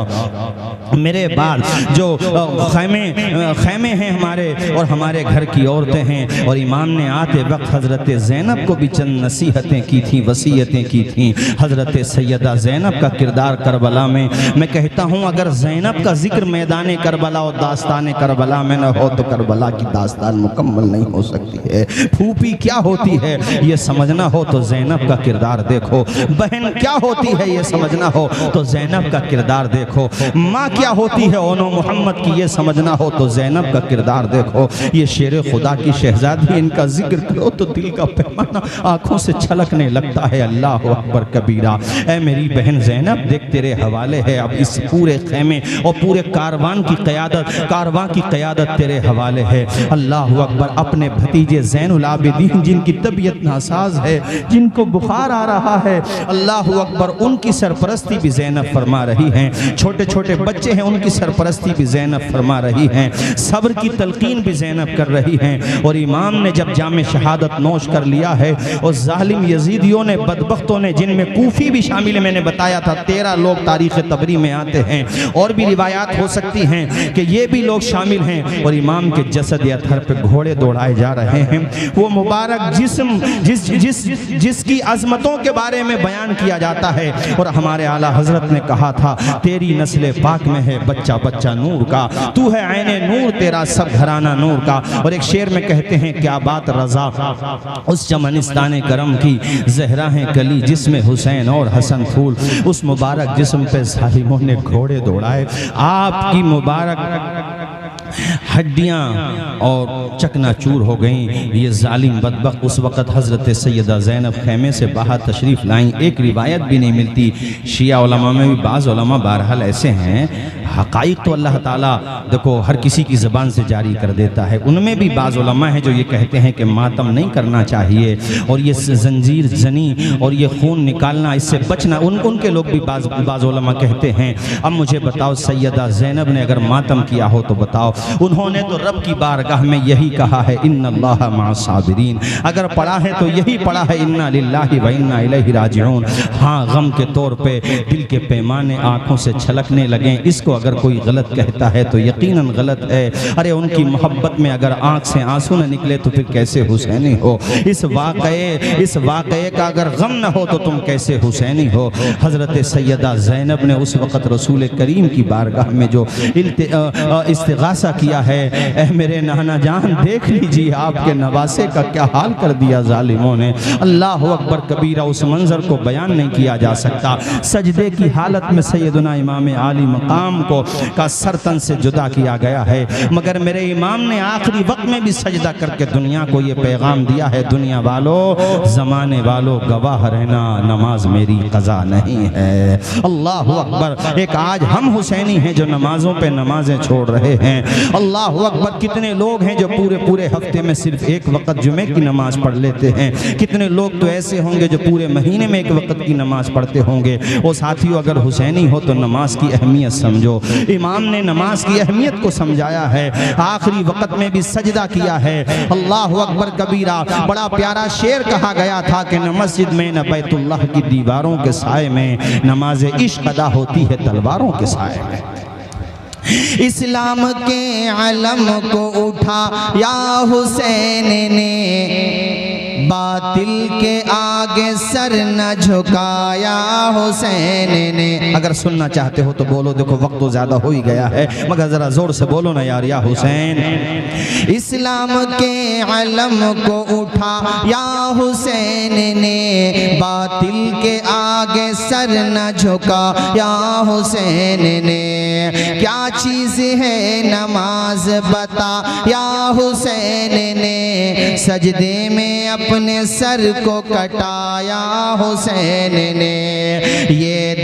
मेरे बाद जो खैमे हैं हमारे और हमारे घर की औरतें हैं। और इमाम ने आते वक्त हज़रत ज़ैनब को भी चंद नसीहतें की थी, वसीयतें की थी। हज़रत सैयदा ज़ैनब का किरदार करबला में, मैं कहता हूँ अगर ज़ैनब का जिक्र मैदान करबला और दास्तान करबला में न हो तो करबला की दास्तान मुकम्मल नहीं हो सकती है। फूफी क्या होती है ये समझना हो तो ज़ैनब का किरदार देखो, बहन क्या होती है ये समझना हो तो ज़ैनब का किरदार देखो, माँ क्या होती है ओनो मोहम्मद की ये समझना हो तो ज़ैनब का किरदार देखो। ये शेर खुदा की शहजादी, इनका जिक्र करो तो दिल का पैमाना आंखों से छलकने लगता है। अल्लाह अकबर कबीरा। ऐ मेरी बहन ज़ैनब देख तेरे हवाले है, अब इस पूरे खैमे और पूरे कारवां की क़यादत तेरे हवाले है। अल्लाह अकबर। अपने भतीजे ज़ैनुल आबिदीन जिनकी तबीयत नासाज है, जिनको बुखार आ रहा है, अल्लाह अकबर, उनकी सरपरस्ती भी ज़ैनब फरमा रही हैं। छोटे छोटे बच्चे हैं उनकी सरपरस्ती भी ज़ैनब फरमा रही हैं, सब्र की तलकीन भी ज़ैनब कर रही हैं। और इमाम ने जब जाम शहादत नोश कर लिया है और जालिम यजीदियों ने, बदबख्तों ने, जिनमें कूफी भी शामिल है, मैंने बताया था 13 लोग तारीख़ तबरी में आते हैं, और भी रिवायात हो सकती हैं कि ये भी लोग शामिल हैं। और इमाम के जसद अतहर पे घोड़े दौड़ाए जा रहे हैं। वो मुबारक जिस्म जिसकी अज़मतों के बारे में बयान किया जाता है। और हमारे आला हज़रत ने कहा था तेरी नस्ल पाक में है बच्चा बच्चा नूर का, तू है ऐने नूर, तेरा सब घराना नूर का। और एक शेर में कहते हैं क्या बात रज़ा उस चमनिस्तान करम की, ज़हरा है कली जिसमें हुसैन और हसन फूल। उस मुबारक जिस्म पे ज़ालिमों ने घोड़े दौड़ाए, आपकी मुबारक हड्डियाँ और चकनाचूर हो गईं। ये जालिम बदबख्त उस वक़्त हज़रत सैयदा ज़ैनब खैमे से बाहर तशरीफ़ लाईं। एक रिवायत भी नहीं मिलती, शिया उलमा में भी बाज़ उलमा बहरहाल ऐसे हैं, हक़ाइक़ तो अल्लाह ताला देखो हर किसी की ज़बान से जारी कर देता है। उनमें भी बाज़ उलमा हैं जो ये कहते हैं कि मातम नहीं करना चाहिए और ये जंजीर जनी और ये खून निकालना, इससे बचना, उनके लोग भी बाज़ उलमा कहते हैं। अब मुझे बताओ सैयदा ज़ैनब ने अगर मातम किया हो तो बताओ, उन्होंने तो रब की बारगाह में यही कहा है इन्नल्लाह मअस-साबिरीन। अगर पढ़ा है तो यही पढ़ा है इन्ना लिल्लाहि व इन्ना इलैहि राजिऊन। हाँ, गम के तौर पे दिल के पैमाने आँखों से छलकने लगे। इसको अगर कोई गलत कहता है तो यकीनन गलत है। अरे उनकी मोहब्बत में अगर आँख से आंसू न निकले तो फिर कैसे हुसैनी हो। इस वाक़ये का अगर गम न हो तो तुम कैसे हुसैनी हो। हज़रत सैयदा ज़ैनब ने उस वक़्त रसूल करीम की बारगाह में जो इस्तिग़ासा किया है, ऐ मेरे नाना जान देख लीजिए आपके नवासे का क्या हाल कर दिया जालिमों ने। अल्लाह अकबर कबीरा। उस मंजर को बयान नहीं किया जा सकता। सजदे की हालत में सैयदना इमाम आली मकाम को का सरतन से जुदा किया गया है, मगर मेरे इमाम ने आखिरी वक्त में भी सजदा करके दुनिया को ये पैगाम दिया है, दुनिया वालों, ज़माने वालों, गवाह रहना, नमाज मेरी क़ज़ा नहीं है। अल्लाह अकबर। एक आज हम हुसैनी हैं जो नमाजों पे नमाजें छोड़ रहे हैं। अल्लाह अकबर। कितने लोग हैं जो पूरे हफ्ते में सिर्फ एक वक्त जुमे की नमाज पढ़ लेते हैं। कितने लोग तो ऐसे होंगे जो पूरे महीने में एक वक्त की नमाज पढ़ते होंगे। और साथियों, अगर हुसैनी हो तो नमाज की अहमियत समझो। इमाम ने नमाज की अहमियत को समझाया है, आखिरी वक्त में भी सजदा किया है। अल्लाह अकबर कबीरा। बड़ा प्यारा शेर कहा गया था कि न मस्जिद में न बैतुल्लाह की दीवारों के साए में नमाज इश्क अदा होती है तलवारों के साए में। इस्लाम के अलम को उठा या हुसैन ने, बातिल के आगे सर न झुकाया हुसैन ने। अगर सुनना चाहते हो तो बोलो, देखो वक्त तो ज्यादा हो ही गया है, मगर जरा जोर से बोलो ना यार, या हुसैन। इस्लाम के अलम को उठा या हुसैन ने, बातिल के आगे सर न झुका या हुसैन ने। क्या चीज़ है नमाज बता या हुसैन ने, सजदे में अपने सर को कटाया हुसैन ने। ये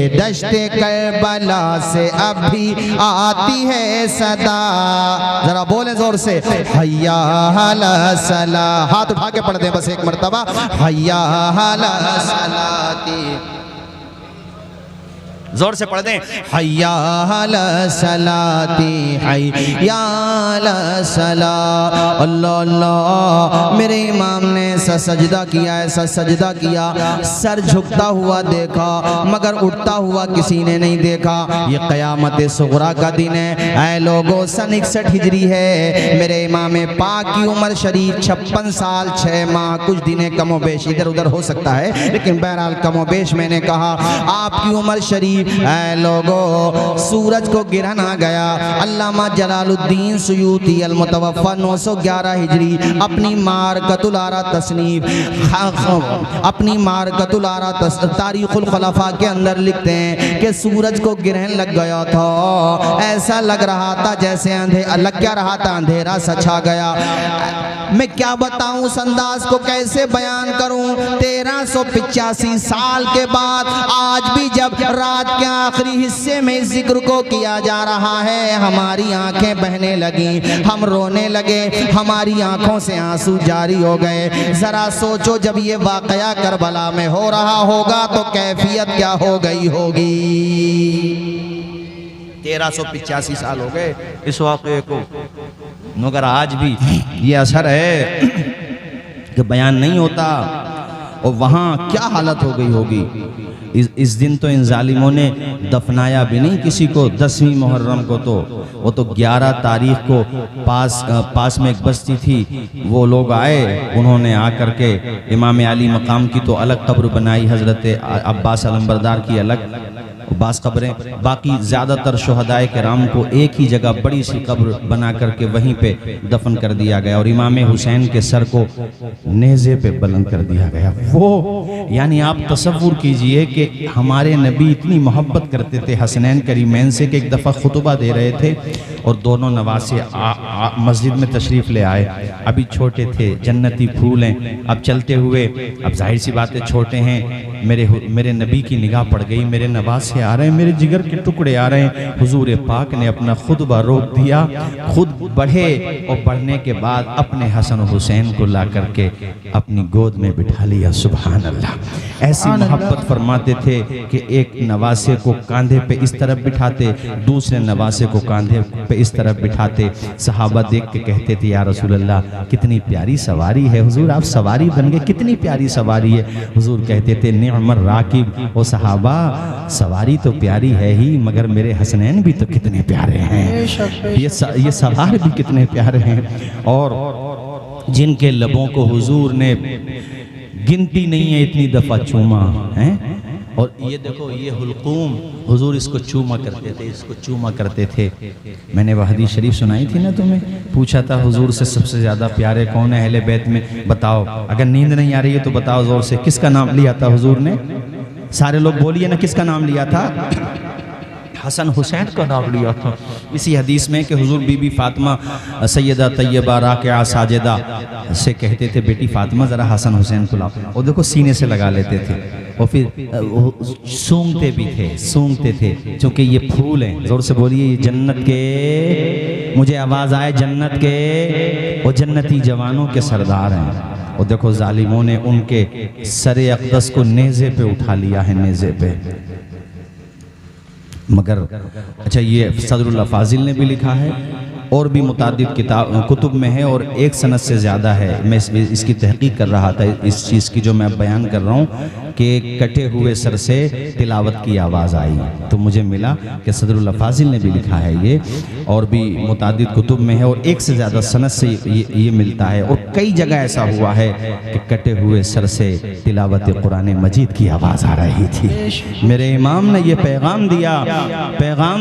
दश्ते करबला से अब भी आती है सदा। जरा बोले जोर से, हय्या अला सला। हाथ उठा के पढ़ दे बस एक मर्तबा, हय्या अला सलाती। जोर से पढ़ दें, हय्या अला सलाती, हय्या अला सला। अल्लाह अल्लाह। मेरे इमाम ने सजदा किया, ऐसा सजदा किया, सर झुकता हुआ देखा मगर उठता हुआ किसी ने नहीं देखा। ये क़यामत सुग़रा का दिन है। ऐ लोगों, सन 61 हिजरी है। मेरे इमाम पाक की उम्र शरीफ 56 साल 6 माह, कुछ दिनें कमो बेश इधर उधर हो सकता है, लेकिन बहरहाल कमो बेश मैंने कहा आपकी उम्र शरीफ। ऐ लोगों, सूरज को गिरन आ गया। अल्लामा जलालुद्दीन सुयूती अल-मुतवफ़्फ़ा 911 हिजरी अपनी मारकतुल आरा तसनीफ, अपनी मारकतुल आरा तारीख़ुल खुलफ़ा के अंदर लिखते हैं कि सूरज को ग्रहण लग गया था। ऐसा लग रहा था जैसे लग क्या रहा था, अंधेरा सा छा गया। मैं क्या बताऊं, उस अंदाज को कैसे बयान करूं। 1385 साल के बाद आज भी जब रात के आखिरी हिस्से में इस जिक्र को किया जा रहा है, हमारी आंखें बहने लगी, हम रोने लगे, हमारी आंखों से आंसू जारी हो गए। जरा सोचो, जब ये वाकया करबला में हो रहा होगा तो कैफियत क्या हो गई होगी। 1385 साल हो गए इस वाक़े को, मगर आज भी ये असर है कि बयान नहीं होता। और वहाँ क्या हालत हो गई होगी। इस दिन तो इन जालिमों ने दफनाया भी नहीं किसी को। 10वीं मुहर्रम को तो वो तो 11 तारीख को पास में एक बस्ती थी, वो लोग आए, उन्होंने आकर के इमाम अली मकाम की तो अलग कब्र बनाई, हज़रत अब्बास अलंबरदार की अलग, बास कब्रें, बाकी ज़्यादातर शुहदाए किराम को एक ही जगह बड़ी सी कब्र बना करके वहीं पे दफन कर दिया गया। और इमाम हुसैन के सर को नेज़े पे बुलंद कर दिया गया। वो यानी आप तसव्वुर कीजिए कि हमारे नबी इतनी मोहब्बत करते थे हसनैन करीमैन से कि एक दफ़ा खुतबा दे रहे थे और दोनों नवासे मस्जिद में तशरीफ़ ले आए। अभी छोटे थे, जन्नती फूल हैं, अब चलते हुए, अब जाहिर सी बात है छोटे हैं, मेरे नबी की निगाह पड़ गई, मेरे नवासे आ रहे हैं, मेरे जिगर के टुकड़े आ रहे हैं। हुजूर पाक ने अपना खुतबा रोक दिया, खुद बढ़े और बढ़ने के बाद अपने हसन हुसैन को ला करके अपनी गोद में बिठा लिया। सुभान अल्लाह। ऐसी मोहब्बत फरमाते थे कि एक नवासे को कंधे पे इस तरफ बिठाते, दूसरे नवासे को कंधे पे इस तरफ बिठाते। सहाबा देख के कहते थे, या रसूल अल्लाह कितनी प्यारी सवारी है, हुजूर आप सवारी बन गए, कितनी प्यारी सवारी है। हुजूर कहते थे, निअमर राकिब, ओ सहाबा सवारी तो प्यारी है ही, मगर मेरे हसनैन भी तो कितने प्यारे हैं, ये सवार भी कितने प्यारे हैं। और जिनके लबों को हुजूर ने गिनती नहीं है इतनी दफ़ा चूमा है। और ये देखो, ये हुलकूम हुजूर इसको चूमा करते थे, इसको चूमा करते थे। मैंने वह हदीस शरीफ सुनाई थी ना तुम्हें, पूछा था हुजूर से सबसे ज़्यादा प्यारे कौन है अहले बैत में, बताओ। अगर नींद नहीं आ रही है तो बताओ जोर से, किसका नाम लिया था हुजूर ने? सारे लोग बोलिए ना, किसका नाम लिया था? हसन हुसैन का नाम लिया था। इसी हदीस में कि हुजूर बीबी फातिमा सैयदा तैयबा राकिया साजिदा से कहते थे, बेटी फातिमा ज़रा हसन हुसैन को लाओ। और देखो सीने से लगा लेते थे और फिर सूंघते भी थे, सूंघते थे, क्योंकि ये फूल हैं। ज़ोर से बोलिए, ये जन्नत के, मुझे आवाज़ आए, जन्नत के, वो जन्नती जवानों के सरदार हैं। और देखो जालिमों ने उनके सरे अक़दस को नेज़े पे उठा लिया है, नेज़े पे। मगर अच्छा, ये सदरुल्लाह फाजिल ने भी लिखा है और भी मुतादिद कुतुब में है और एक सनद से ज़्यादा है। मैं इसकी तहकीक कर रहा था, इस चीज़ की जो मैं बयान कर रहा हूँ कि कटे हुए सर से तिलावत की आवाज़ आई, तो मुझे मिला कि सदरुल्लाह फाजिल ने भी लिखा है ये, और भी मुतादिद कुतुब में है और एक से ज़्यादा सनद से ये मिलता है। और कई जगह ऐसा हुआ है कि कटे हुए सर से तिलावत कुरान मजीद की आवाज़ आ रही थी। मेरे इमाम ने ये पैगाम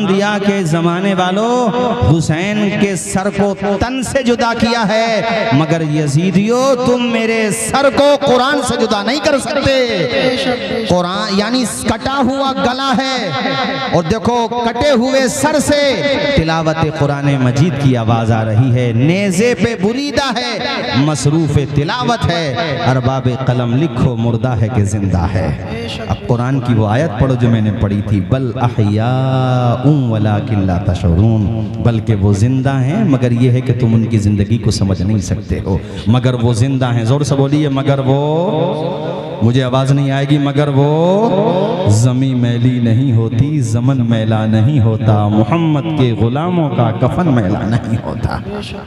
दिया कि ज़माने वालों, हुसैन के सर को तन से जुदा किया है, मगर यजीदियों तुम मेरे सर को कुरान से जुदा नहीं कर सकते। कुरान यानी कटा हुआ गला है और देखो कटे हुए सर से तिलावत कुरान मजीद की आवाज आ रही है। नेज़े पे बुरीदा है, मसरूफ तिलावत है, अरबाब कलम लिखो मुर्दा है कि जिंदा है। अब कुरान की वो आयत पढ़ो जो मैंने पढ़ी थी, बल अहयाउम वलाकिन ला तशऊरून, बल्कि वो जिंदा हैं मगर ये है कि तुम उनकी जिंदगी को समझ नहीं सकते हो। मगर वो जिंदा हैं, जोर से बोलिए मगर वो, मुझे आवाज नहीं आएगी, मगर वो ज़मी मैली नहीं होती, ज़मन मैला नहीं होता, मोहम्मद के गुलामों का कफन मैला नहीं होता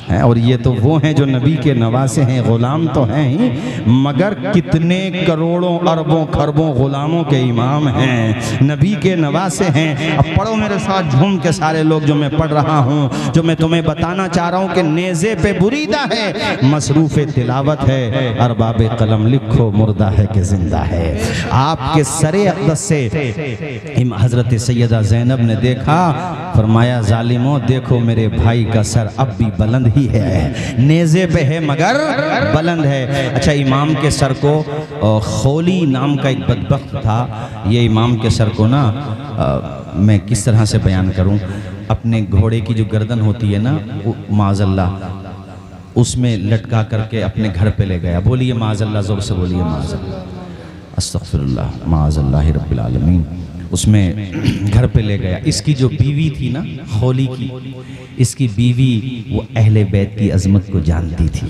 है। और ये तो वो हैं जो नबी के नवासे हैं, गुलाम तो हैं ही, मगर कितने करोड़ों अरबों खरबों गुलामों के इमाम हैं, नबी के नवासे हैं। अब पढ़ो मेरे साथ झूम के सारे लोग, जो मैं पढ़ रहा हूँ, जो मैं तुम्हें बताना चाह रहा हूँ कि नेज़े पे बुरीदा है, मसरूफ़ तिलावत है, अरबाब कलम लिखो मुर्दा है कि जिंदा है। आपके सरे अक़दस से हज़रत सैयदा ज़ैनब ने देखा, फरमाया ज़ालिमों देखो मेरे भाई का सर अब भी बुलंद ही है, नेज़े पे है मगर बुलंद है। अच्छा, इमाम के सर को खोली नाम का एक बदबख्त था, ये इमाम के सर को ना मैं किस तरह से बयान करूं, अपने घोड़े की जो गर्दन होती है ना, माज़अल्लाह उसमें लटका करके अपने घर पे ले गया। बोलिए माज़अल्लाह, ज़ोर से बोलिए माज़अल्लाह, अस्तग़फ़िरुल्लाह, माज़अल्लाह रब्बिल आलमीन। उसमें घर पे ले गया। इसकी जो बीवी थी ना खोली की, इसकी बीवी वो अहले बैत की अज़मत को जानती थी,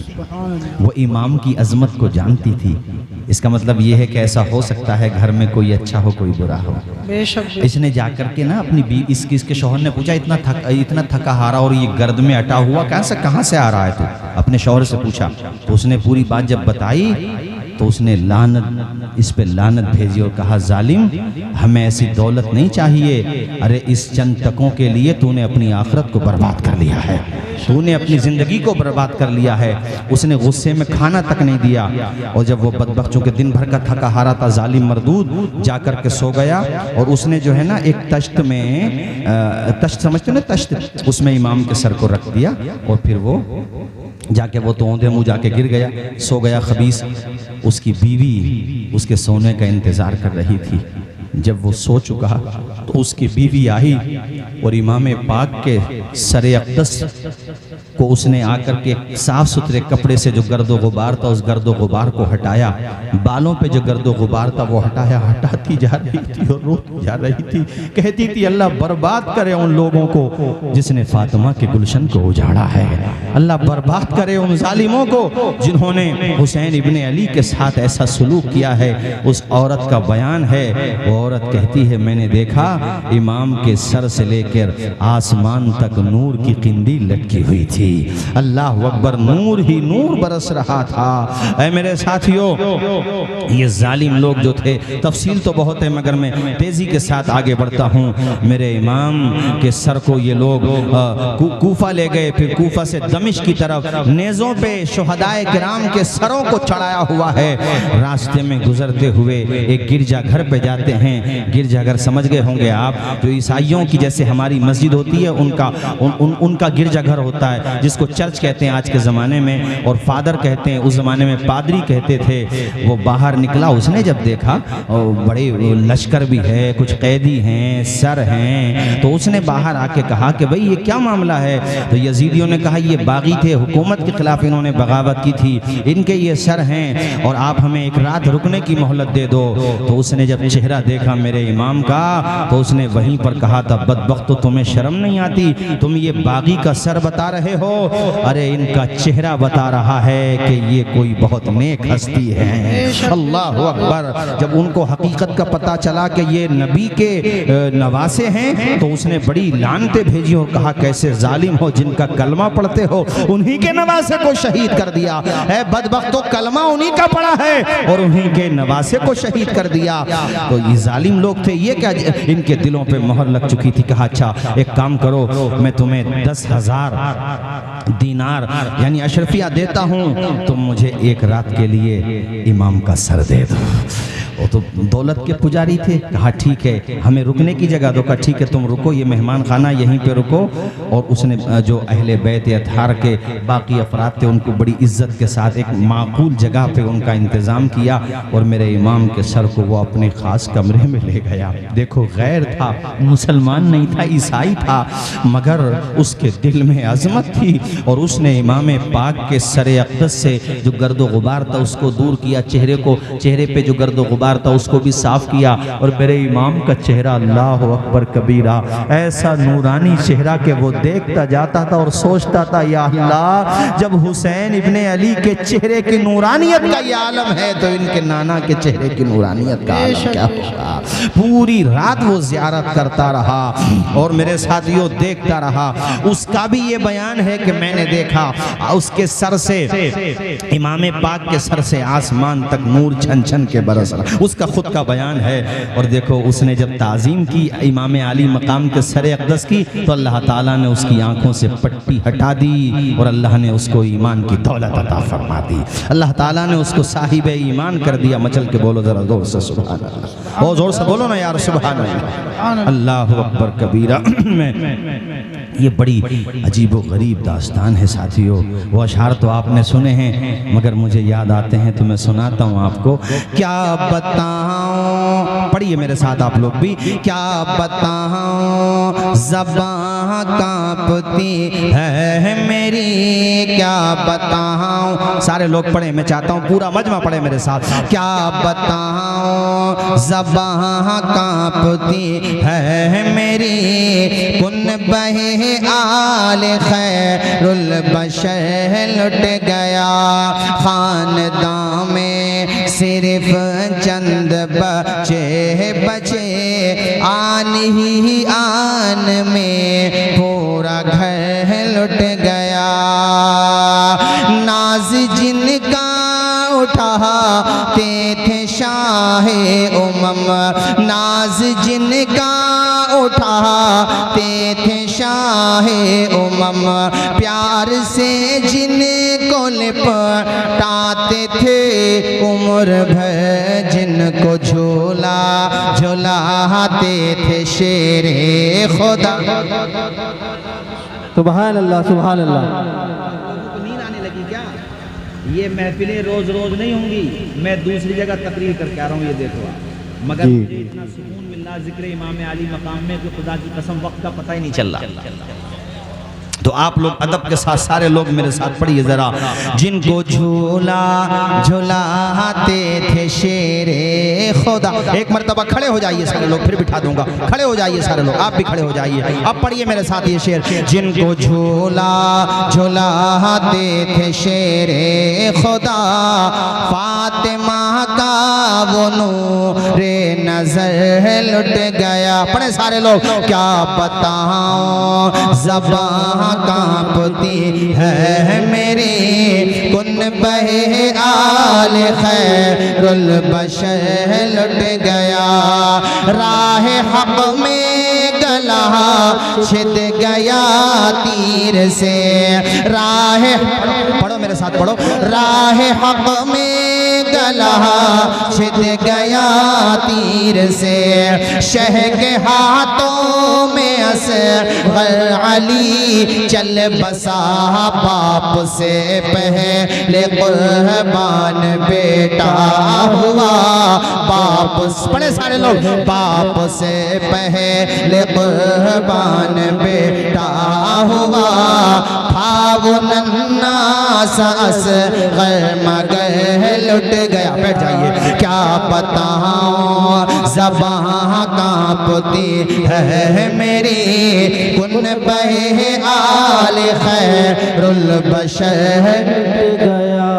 वो इमाम की अज़मत को जानती थी। इसका मतलब ये है कि ऐसा हो सकता है घर में कोई अच्छा हो कोई बुरा हो। इसने जाकर के ना अपनी बीवी, इसके शौहर ने पूछा इतना थका हारा और ये गर्द में अटा हुआ कहाँ से आ रहा है तू, अपने शौहर से पूछा। तो उसने पूरी बात जब बताई तो उसने लानत, इस पे लानत भेजी और कहा जालिम हमें ऐसी दौलत नहीं चाहिए, अरे इस चंद तकों के लिए तूने अपनी आखिरत को बर्बाद कर लिया है, तूने अपनी ज़िंदगी को बर्बाद कर लिया है। उसने गुस्से में खाना तक नहीं दिया और जब वो बदबख्त चूँकि दिन भर का थका हारा था, जालिम मरदूद जाकर के सो गया। और उसने जो है ना एक तश्त में, तश्त समझते ना तश्त, उसमें इमाम के सर को रख दिया और फिर वो जाके वो तो औंधे मुँह जाके गिर गया, सो गया खबीस। उसकी बीवी उसके सोने का इंतज़ार कर रही थी। जब वो सो चुका तो उसकी बीवी आई और इमाम पाक के सरे अक़दस को उसने आकर के साफ सुथरे कपड़े से जो गर्दो गुबार था उस गर्दो गुबार को हटाया, बालों पे जो गर्दो गुबार था वो हटाया, हटाती जा रही थी और रोती जा रही थी। कहती थी अल्लाह बर्बाद करे उन लोगों को जिसने फातिमा के गुलशन को उजाड़ा है, अल्लाह बर्बाद करे उन जालिमों को जिन्होंने हुसैन इब्ने अली के साथ ऐसा सलूक किया है। उस औरत का बयान है, वो औरत कहती है मैंने देखा इमाम के सर से लेकर आसमान तक नूर की किंडी लटकी हुई थी, अल्लाह अकबर, नूर ही नूर बरस रहा था। ऐ मेरे साथियों, ये जालिम लोग जो थे, तफसील तो बहुत है मगर मैं तेजी के साथ आगे बढ़ता हूँ। मेरे इमाम के सर को ये लोग कूफा ले गए, फिर कूफा से दमिश्क की तरफ नेज़ों पे शुहदाए किराम के सरों को चढ़ाया हुआ है। रास्ते में गुजरते हुए एक गिरजा घर पे जाते हैं। गिरजाघर समझ गए होंगे आप, जो ईसाइयों की जैसे हमारी मस्जिद होती है उनका गिरजाघर होता है, जिसको चर्च कहते हैं आज के ज़माने में, और फादर कहते हैं, उस ज़माने में पादरी कहते थे। वो बाहर निकला, उसने जब देखा बड़े लश्कर भी है, कुछ कैदी हैं, सर हैं, तो उसने बाहर आके कहा कि भाई ये क्या मामला है। तो यजीदियों ने कहा ये बागी थे, हुकूमत के खिलाफ इन्होंने बगावत की थी, इनके ये सर हैं और आप हमें एक रात रुकने की मोहलत दे दो। तो उसने जब चेहरा देखा मेरे इमाम का तो उसने वहीं पर कहा था बदबख्तो तुम्हें शर्म नहीं आती, तुम ये बागी का सर बता रहे हो, अरे इनका चेहरा बता रहा है कि ये कोई बहुत नेक हस्ती है। अल्लाह अकबर। जब उनको हकीकत का पता चला कि ये नबी के नवासे हैं तो उसने बड़ी लानतें भेजी और कहा कैसे जालिम हो, जिनका कलमा पढ़ते हो उन्हीं के नवासे को शहीद कर दिया है। बदबख्तो कलमा उन्हीं का पढ़ा है और उन्हीं के नवासे को शहीद कर दिया। तो ये जालिम लोग थे, ये क्या इनके दिलों पे मोहर लग चुकी थी। कहा अच्छा एक काम करो, मैं तुम्हें 10,000 दीनार यानी अशरफिया देता हूँ, तुम मुझे एक रात के लिए इमाम का सर दे दो। वो तो दौलत के पुजारी थे। कहा ठीक है हमें रुकने की जगह दो। कहा ठीक है तुम रुको, ये मेहमान खाना यहीं पे रुको। और उसने जो अहले बैत अतहार के बाकी अफराद थे उनको बड़ी इज्जत के साथ एक माकूल जगह पे उनका इंतज़ाम किया और मेरे इमाम के सर को वो अपने ख़ास कमरे में ले गया। देखो गैर था, मुसलमान नहीं था, ईसाई था, मगर उसके दिल में अज़मत थी और उसने इमाम पाक के सरे अक़दस से जो गर्दो गुबार था उसको दूर किया, चेहरे पे जो गर्दो गुबार था उसको भी साफ़ किया। और मेरे इमाम का चेहरा अल्लाह अकबर कबीरा ऐसा नूरानी चेहरा के वो देखता जाता था और सोचता था या अल्लाह जब हुसैन इब्ने अली के चेहरे की नूरानियत का ये आलम है तो इनके नाना के चेहरे की नूरानियत का आलम क्या होगा। पूरी रात वो ज़ियारत करता रहा और मेरे साथियों देखता रहा। उसका भी ये बयान है कि मैंने देखा उसके सर से, इमाम पाक के सर से आसमान तक नूर छन छन के बरस रहा, उसका खुद का बयान है। और देखो उसने जब ताज़ीम की इमाम अली मकाम के सरे अक़दस की तो अल्लाह ताला ने उसकी आंखों से पट्टी हटा दी और अल्लाह ने उसको ईमान की दौलत अता फरमा दी। अल्लाह ताला ने उसको साहिब ईमान कर दिया। मचल के बोलो जरा जोर से सुभान अल्लाह, और जोर से बोलो ना यार सुभान अल्लाह, अल्लाह अकबर कबीरा। ये बड़ी अजीब व गरीब दास्तान है साथियों। वो अशार तो आपने सुने हैं मगर मुझे याद आते हैं तो मैं सुनाता हूँ आपको। क्या बताऊँ, पढ़िए मेरे साथ आप लोग भी। क्या बताऊँ ज़बां कांपती है मेरी, क्या बताऊँ, सारे लोग पढ़े, मैं चाहता हूँ पूरा मजमा पढ़े मेरे साथ। क्या बताऊँ ज़बां कांपती है मेरी, कुन बहे आल खैरुल बशर लुट गया, खानदान में सिर्फ चंद बचे बचे, आन ही आन में पूरा घर लुट गया। नाज जिनका उठाते थे शाहे उमम, नाज जिनका उठाते थे शाहे उमम, प्यार से जिनको लिपटाते थे उम्र भर जिनको झूला झुलाते थे शेरे खुदा। सुभान अल्लाह सुभान अल्लाह। नींद आने लगी क्या? ये महफिलें रोज रोज नहीं होंगी, मैं दूसरी जगह तकरीर करके आ रहा हूँ, ये देखो आप। मगर मुझे इतना सुकून मिलना जिक्र इमाम अली मकाम में कि खुदा की कसम वक्त का पता ही नहीं चल रहा। तो आप लोग अदब के साथ सारे लोग मेरे साथ पढ़िए जरा। जिनको झूला झुलाते थे शेरे खुदा, एक मरतबा खड़े हो जाइए सारे लोग, फिर बिठा दूंगा। खड़े हो जाइए सारे लोग, आप भी खड़े हो जाइए। अब पढ़िए मेरे साथ ये शेर। जिनको झूला झुलाते थे शेरे खुदा, फातिमा का वो नूरे नजर लुट गया। पढ़े सारे लोग। क्या बताऊं ज़बां कांपती है मेरी, कुन बहे आल खैरुल बशर लुट गया। राह हक में गला छिद गया तीर से, राह, पढ़ो मेरे साथ पढ़ो। राह हक में गला छिद गया तीर से, शह के हाथों में असग़र अली चल बसा, बाप से पहले कुर्बान बेटा हुआ। बाप, पढ़े सारे लोग। बाप से पहले कुर्बान बेटा हुआ, था वो नन्ना सा असग़र मगर लुट गया। बैठ जाइए। क्या बताऊं ज़बां कांपती है मेरी, कुन बहे आल खैरुल बशर गया।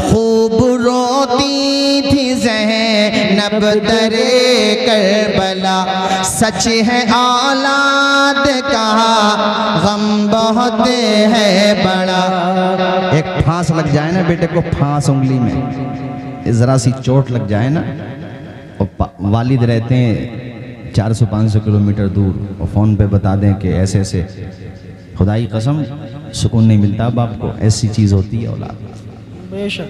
खूब रोती थी ज़ैनब दरे करबला, सच है औलाद का गम बहुत है बड़ा। एक फांस लग जाए ना बेटे को, फांस उंगली में ज़रा सी चोट लग जाए ना, और वालिद रहते हैं 400-500 किलोमीटर दूर, और फ़ोन पे बता दें कि ऐसे ऐसे, खुदाई कसम सुकून नहीं मिलता बाप को। ऐसी चीज़ होती है औलाद। बेशक।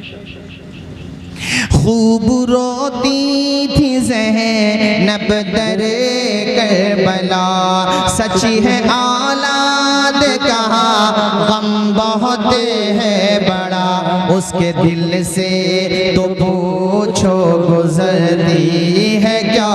खूब रोती थी ज़ैनब दरे करबला, सच है औलाद कहा गम बहुत है बड़ा, उसके दिल से तो पूछो गुजरती है क्या,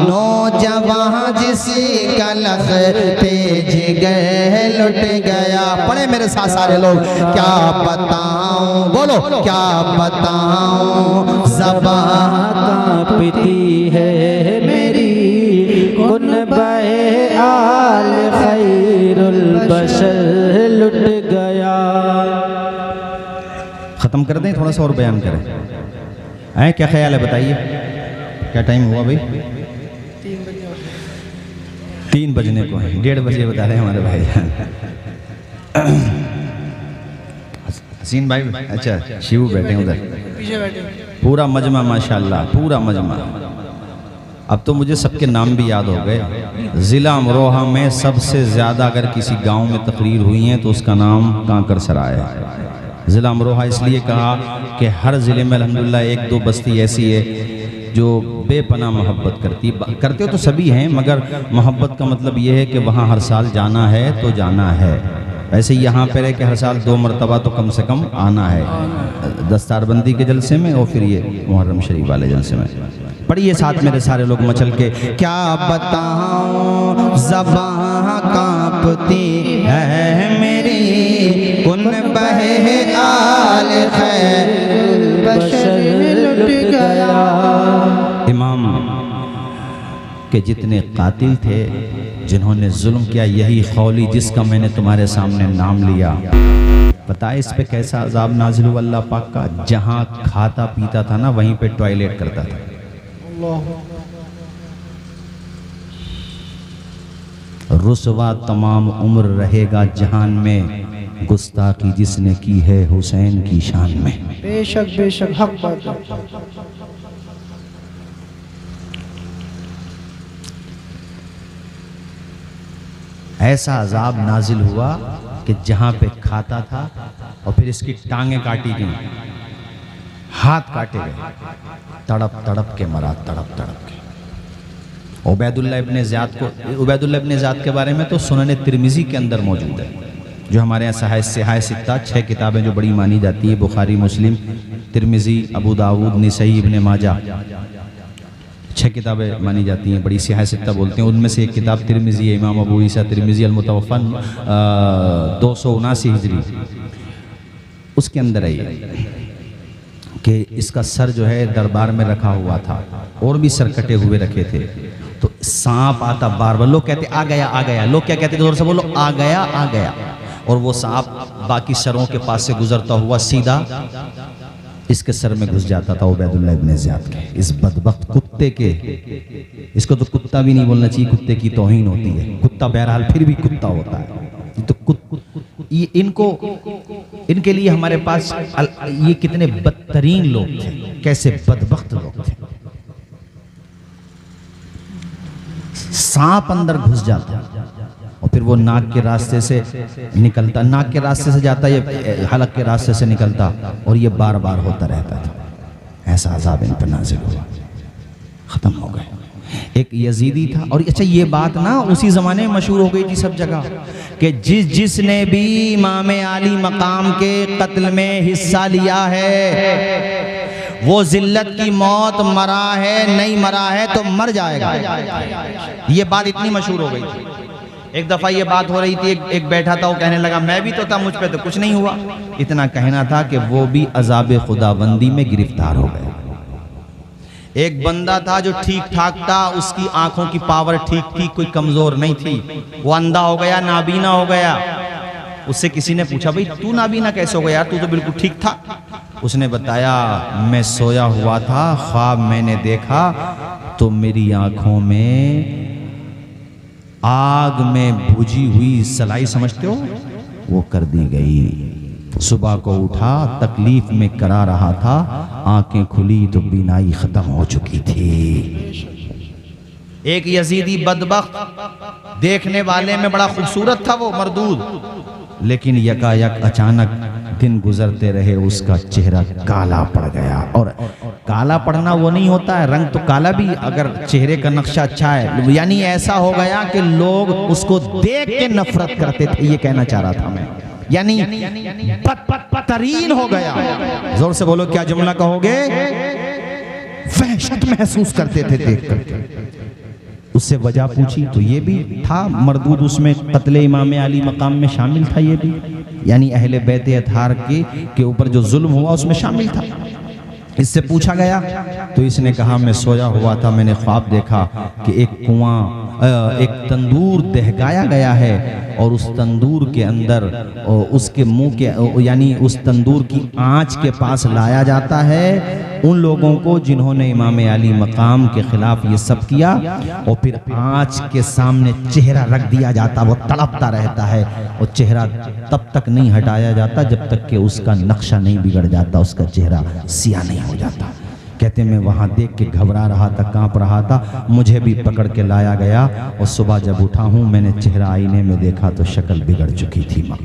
नौजवान जिसका लखते जिगर लुट गया। पढ़े मेरे साथ सारे लोग। क्या बताऊं, बोलो क्या बताऊं, ज़बान कांपती है मेरी, कुनबे आल खैरुल बशर लुट गया। ख़त्म कर दें, थोड़ा सा और बयान करें। हैं, क्या ख्याल है बताइए, क्या टाइम हुआ भाई? 3 बजने को है, 1:30 बजे बता रहे हैं हमारे भाई। हसीन भाई, अच्छा शिव बैठे उधर, पीछे बैठे। पूरा मजमा माशाल्लाह, पूरा मजमा। अब तो मुझे सबके नाम भी याद हो गए। ज़िला अमरोहा में सबसे ज़्यादा अगर किसी गांव में तकरीर हुई है तो उसका नाम कांकर सराय है। ज़िला अमरोहा इसलिए कहा कि हर ज़िले में अल्हम्दुलिल्लाह 1-2 बस्ती ऐसी है जो बेपनाह मोहब्बत करते हो तो सभी हैं, मगर मोहब्बत का मतलब ये है कि वहाँ हर साल जाना है तो जाना है। ऐसे ही यहाँ पर है कि हर साल 2 मरतबा तो कम से कम आना है, दस्तारबंदी के जलसे में और फिर ये मुहर्रम शरीफ वाले जलसे में। पढ़िए साथ मेरे सारे लोग मचल के। क्या बताऊं ज़बान कांपती है मेरी, कुनबे आल खैरुल बशर लुट गया। इमाम के जितने कातिल थे, जिन्होंने जुल्म किया, यही खौली जिसका मैंने तुम्हारे सामने नाम लिया, बताए इस पे कैसा अजाब नाजिल हुआ अल्लाह पाक का। जहाँ खाता पीता था ना, वहीं पे टॉयलेट करता था। रुसवा तमाम उम्र रहेगा जहान में, गुस्ताखी जिसने की है हुसैन की शान में। बेशक बेशक हक बात है। ऐसा अजाब नाजिल हुआ कि जहां पे खाता था और फिर इसकी टांगें काटी गई, हाथ काटे गए, तड़प तड़प के मरा, तड़प तड़प के। उबैदुल्लाह इब्ने ज़ियाद के बारे में तो सुनन तिरमिज़ी के अंदर मौजूद है, जो हमारे यहाँ सहाय सित्ता 6 किताबें जो बड़ी मानी जाती है, बुखारी, मुस्लिम, तिरमिज़ी, अबू दाऊद, निसई, इब्ने माजा, 6 किताबें मानी जाती हैं, बड़ी सिहाह सित्ता बोलते हैं। उनमें से एक किताब तिरमिज़ी है, इमाम अबू ईसा तिरमिज़ी अल-मुतवफ़्फ़ा 279 हिजरी। उसके अंदर है कि इसका सर जो है दरबार में रखा हुआ था, और भी सर कटे हुए रखे थे। तो सांप आता बार बार, लोग कहते आ गया आ गया, लोग क्या कहते जोर से बोलो आ गया आ गया, और वो सांप बाकी सरों के पास से गुजरता हुआ सीधा इसके सर में घुस जाता था। उबैदुल्लाह इब्ने ज़ियाद के, इस बदबख्त कुत्ते के, इसको तो कुत्ता भी नहीं बोलना चाहिए, कुत्ते की तौहीन होती है। कुत्ता बहरहाल फिर भी कुत्ता होता है, तो ये इनके लिए हमारे पास ये कितने बदतरीन लोग थे, कैसे बदबख्त लोग थे। सांप अंदर घुस जाता और फिर वो नाक के रास्ते से निकलता, नाक के रास्ते से जाता, ये हलक के रास्ते से निकलता, और ये बार बार होता रहता था। ऐसा अज़ाब इन पर नाज़िल हुआ, ख़त्म हो गए। एक यजीदी था, और अच्छा ये बात ना उसी ज़माने में मशहूर हो गई थी सब जगह कि जिसने भी इमाम आली मकाम के कत्ल में हिस्सा लिया है वो जिल्लत की मौत मरा है, नहीं मरा है तो मर जाएगा। ये बात इतनी मशहूर हो गई थी। एक दफ़ा ये बात हो रही थी, एक बैठा था, वो कहने लगा मैं भी तो था, मुझ पे तो कुछ नहीं हुआ। इतना कहना था कि वो भी अज़ाब खुदाबंदी में गिरफ्तार हो गए। एक बंदा था जो ठीक ठाक था, उसकी आंखों की पावर ठीक थी, कोई कमज़ोर नहीं थी, वो अंधा हो गया, नाबीना हो गया। उससे किसी ने पूछा भाई तू नाबीना कैसे हो गया यार, तू तो बिल्कुल ठीक था। उसने बताया मैं सोया हुआ था, ख्वाब मैंने देखा तो मेरी आंखों में आग में भुजी हुई सलाई समझते हो वो कर दी गई। सुबह को उठा, तकलीफ में करा रहा था, आंखें खुली तो बीनाई खत्म हो चुकी थी। एक यजीदी बदबख्त, देखने वाले में बड़ा खूबसूरत था वो मरदूद, लेकिन यकायक अचानक दिन गुजरते रहे उसका चेहरा काला पड़ गया। और काला पड़ना वो नहीं होता है, रंग तो काला भी अगर चेहरे का नक्शा अच्छा है, यानी ऐसा हो गया कि लोग उसको देख के नफरत करते थे, ये कहना चाह रहा था मैं, यानी बदतरीन हो गया। जोर से बोलो, क्या जुमला कहोगे? वहशत महसूस करते थे देख करके। उससे वजह पूछी तो ये भी था मरदूद, उसमें कत्ले इमाम अली मकाम में शामिल था, ये भी यानी अहले बैत अतहार के ऊपर जो जुल्म हुआ उसमें शामिल था। इससे पूछा गया तो इसने कहा मैं सोया हुआ था, मैंने ख्वाब देखा कि एक एक तंदूर दहकाया गया है और उस तंदूर के अंदर उसके मुंह के यानी उस तंदूर की आंच के पास लाया जाता है उन लोगों को जिन्होंने इमाम अली मकाम के खिलाफ ये सब किया, और फिर आंच के सामने चेहरा रख दिया जाता, वो तड़पता रहता है और चेहरा तब तक नहीं हटाया जाता जब तक कि उसका नक्शा नहीं बिगड़ जाता, उसका चेहरा सिया नहीं हो जाता। कहते मैं वहाँ देख के घबरा रहा था, कांप रहा था, मुझे भी पकड़ के लाया गया और सुबह जब उठा हूँ मैंने चेहरा आईने में देखा तो शक्ल बिगड़ चुकी थी। माँ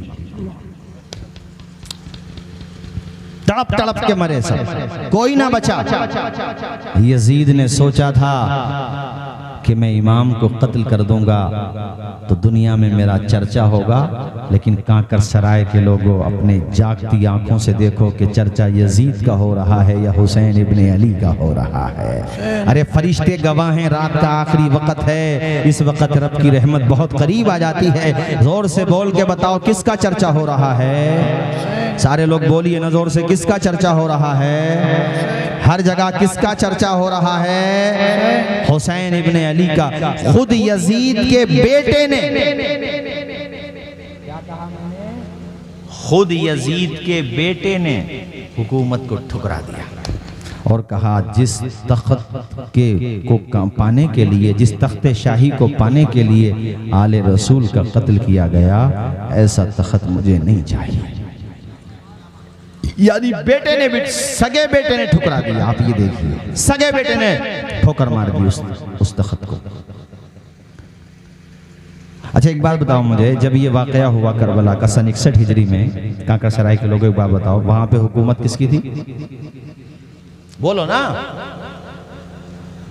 तड़प तड़प के मरे सब, कोई ना बचा। यजीद ने सोचा था कि मैं इमाम को कत्ल कर दूंगा तो दुनिया में मेरा चर्चा होगा, लेकिन कांकर सराय के लोगों अपने जागती आंखों से देखो कि चर्चा यजीद का हो रहा है या हुसैन इब्ने अली का हो रहा है। अरे फरिश्ते गवाह हैं, रात का आखिरी वक्त है, इस वक्त रब की रहमत बहुत करीब आ जाती है। जोर से बोल के बताओ किसका चर्चा हो रहा है? सारे लोग बोलिए ना जोर से, किसका चर्चा हो रहा है? हर जगह किसका चर्चा हो रहा है? हुसैन इब्ने अली का। खुद यजीद के बेटे ने, खुद यजीद के बेटे ने हुकूमत को ठुकरा दिया और कहा जिस तख्त को पाने के लिए, जिस तख्ते शाही को पाने के लिए आले रसूल का कत्ल किया गया, ऐसा तख्त मुझे नहीं चाहिए। यानी बेटे ने भी, सगे बेटे ने ठुकरा दिया। आप ये देखिए, सगे बेटे ने ठोकर मार दी उस तख्त को। अच्छा एक बात बताओ मुझे, जब ये वाकया हुआ करबला का सन 61 हिजरी में, कांकर सराय के लोगों एक बात बताओ, वहां पे हुकूमत किसकी थी? बोलो ना,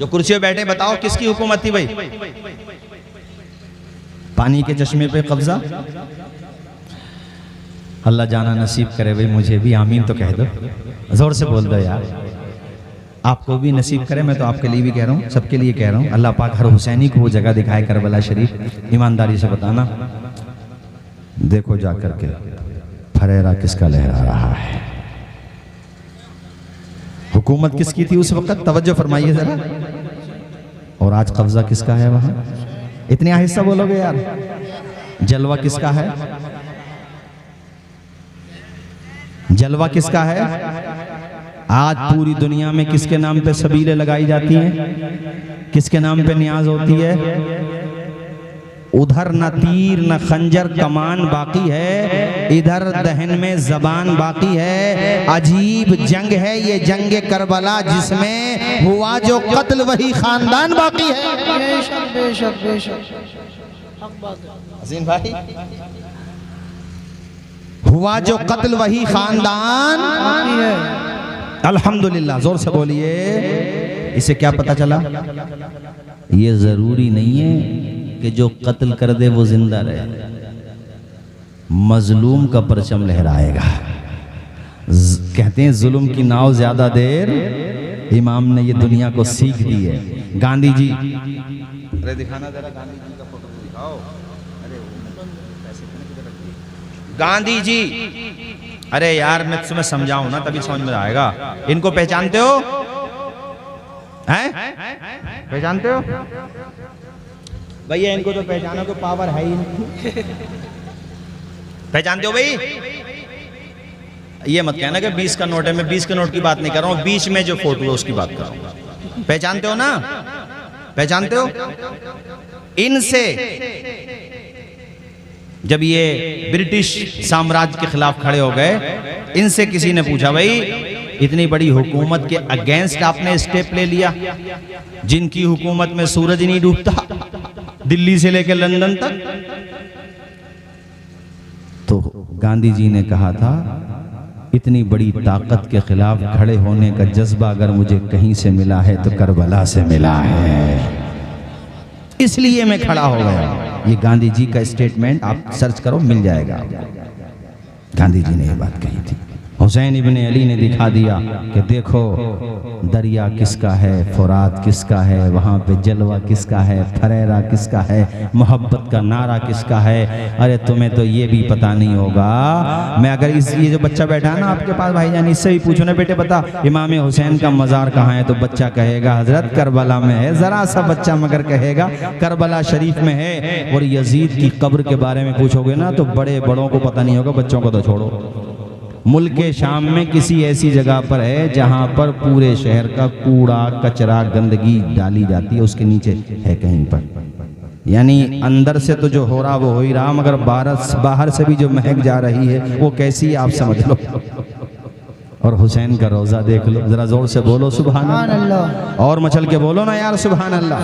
जो कुर्सी पे बैठे बताओ किसकी हुकूमत थी भाई? पानी के चश्मे पे कब्जा? अल्लाह जाना नसीब करे भाई, मुझे भी आमीन तो कह दो, जोर से बोल दो यार, आपको भी नसीब करे। मैं तो आपके लिए भी कह रहा हूँ, सबके लिए कह रहा हूँ, अल्लाह पाक हर हुसैनी को वो जगह दिखाए करबला शरीफ। ईमानदारी से बताना, देखो जा करके फरेरा किसका लहरा रहा है, हुकूमत किसकी थी उस वक्त, तवज्जो फरमाइए जरा, और आज कब्जा किसका है वहां? इतने आहिस्ता बोलोगे यार? जलवा किसका है? जलवा किसका है? आज पूरी दुनिया में किसके नाम पे सबीलें लगाई जाती हैं? किसके नाम पे नियाज होती है? उधर न तीर न खंजर कमान बाकी है, इधर दहन में जबान बाकी है। अजीब जंग है ये जंग करबला, जिसमें हुआ जो कत्ल वही खानदान बाकी है। बेशक बेशक बेशक हक बात है। हसीन भाई, हुआ जो कत्ल वही खानदान बाकी है। अल्हम्दुलिल्लाह, जोर से बोलिए। इसे क्या पता चला? ये जरूरी नहीं है कि जो कत्ल कर दे वो जिंदा रहे, मजलूम का परचम लहराएगा। कहते हैं जुल्म की नाव ज्यादा देर, इमाम ने ये दुनिया को सीख दी है। गांधी जी, अरे दिखाना जरा गांधी जी का फोटो दिखाओ। गांधी जी, अरे यार मैं तुम्हें समझाऊं ना तभी समझ में आएगा। इनको पहचानते हो? हैं? पहचानते हो? भैया इनको तो पहचानो को पावर है ही नहीं। पहचानते हो भाई? ये मत कहना कि 20 का नोट है, मैं 20 के नोट की बात नहीं कर रहा हूँ, बीच में जो फोटो है उसकी बात कर रहा हूँ। पहचानते हो ना? पहचानते हो? इनसे जब ये ब्रिटिश साम्राज्य के खिलाफ खड़े हो गए, इनसे किसी ने पूछा भाई इतनी बड़ी हुकूमत के अगेंस्ट आपने स्टेप ले लिया, जिनकी हुकूमत में सूरज नहीं डूबता, दिल्ली से लेकर लंदन तक। तो गांधी जी ने कहा था इतनी बड़ी ताकत के खिलाफ खड़े होने का जज्बा अगर मुझे कहीं से मिला है तो करबला से मिला है, इसलिए मैं खड़ा हो गया। ये गांधी जी का स्टेटमेंट आप सर्च करो, मिल जाएगा आपको। गांधी जी ने ये बात कही थी। हुसैन इब्ने अली ने दिखा दिया कि देखो दरिया किसका है, फुरात किसका है, वहाँ पे जलवा किसका है, फरेरा किसका है, मोहब्बत का नारा किसका है। अरे तुम्हें तो ये भी पता नहीं होगा। मैं अगर ये जो बच्चा बैठा है ना आपके पास भाईजान, इससे भी पूछो ना बेटे बता इमाम हुसैन का मज़ार कहाँ है, तो बच्चा कहेगा हजरत करबला में है। ज़रा सा बच्चा मगर कहेगा करबला शरीफ में है। और यजीद की कब्र के बारे में पूछोगे ना तो बड़े बड़ों को पता नहीं होगा, बच्चों को तो छोड़ो। मुल्क शाम में किसी ऐसी जगह पर है जहाँ पर पूरे शहर का कूड़ा कचरा गंदगी डाली जाती है, उसके नीचे है कहीं पर। यानी अंदर से तो जो हो रहा वो हो ही रहा, मगर बाहर से भी जो महक जा रही है वो कैसी है आप समझ लो। और हुसैन का रोज़ा देख लो, जरा जोर से बोलो सुभान अल्लाह, और मचल के बोलो ना यार सुभान अल्लाह।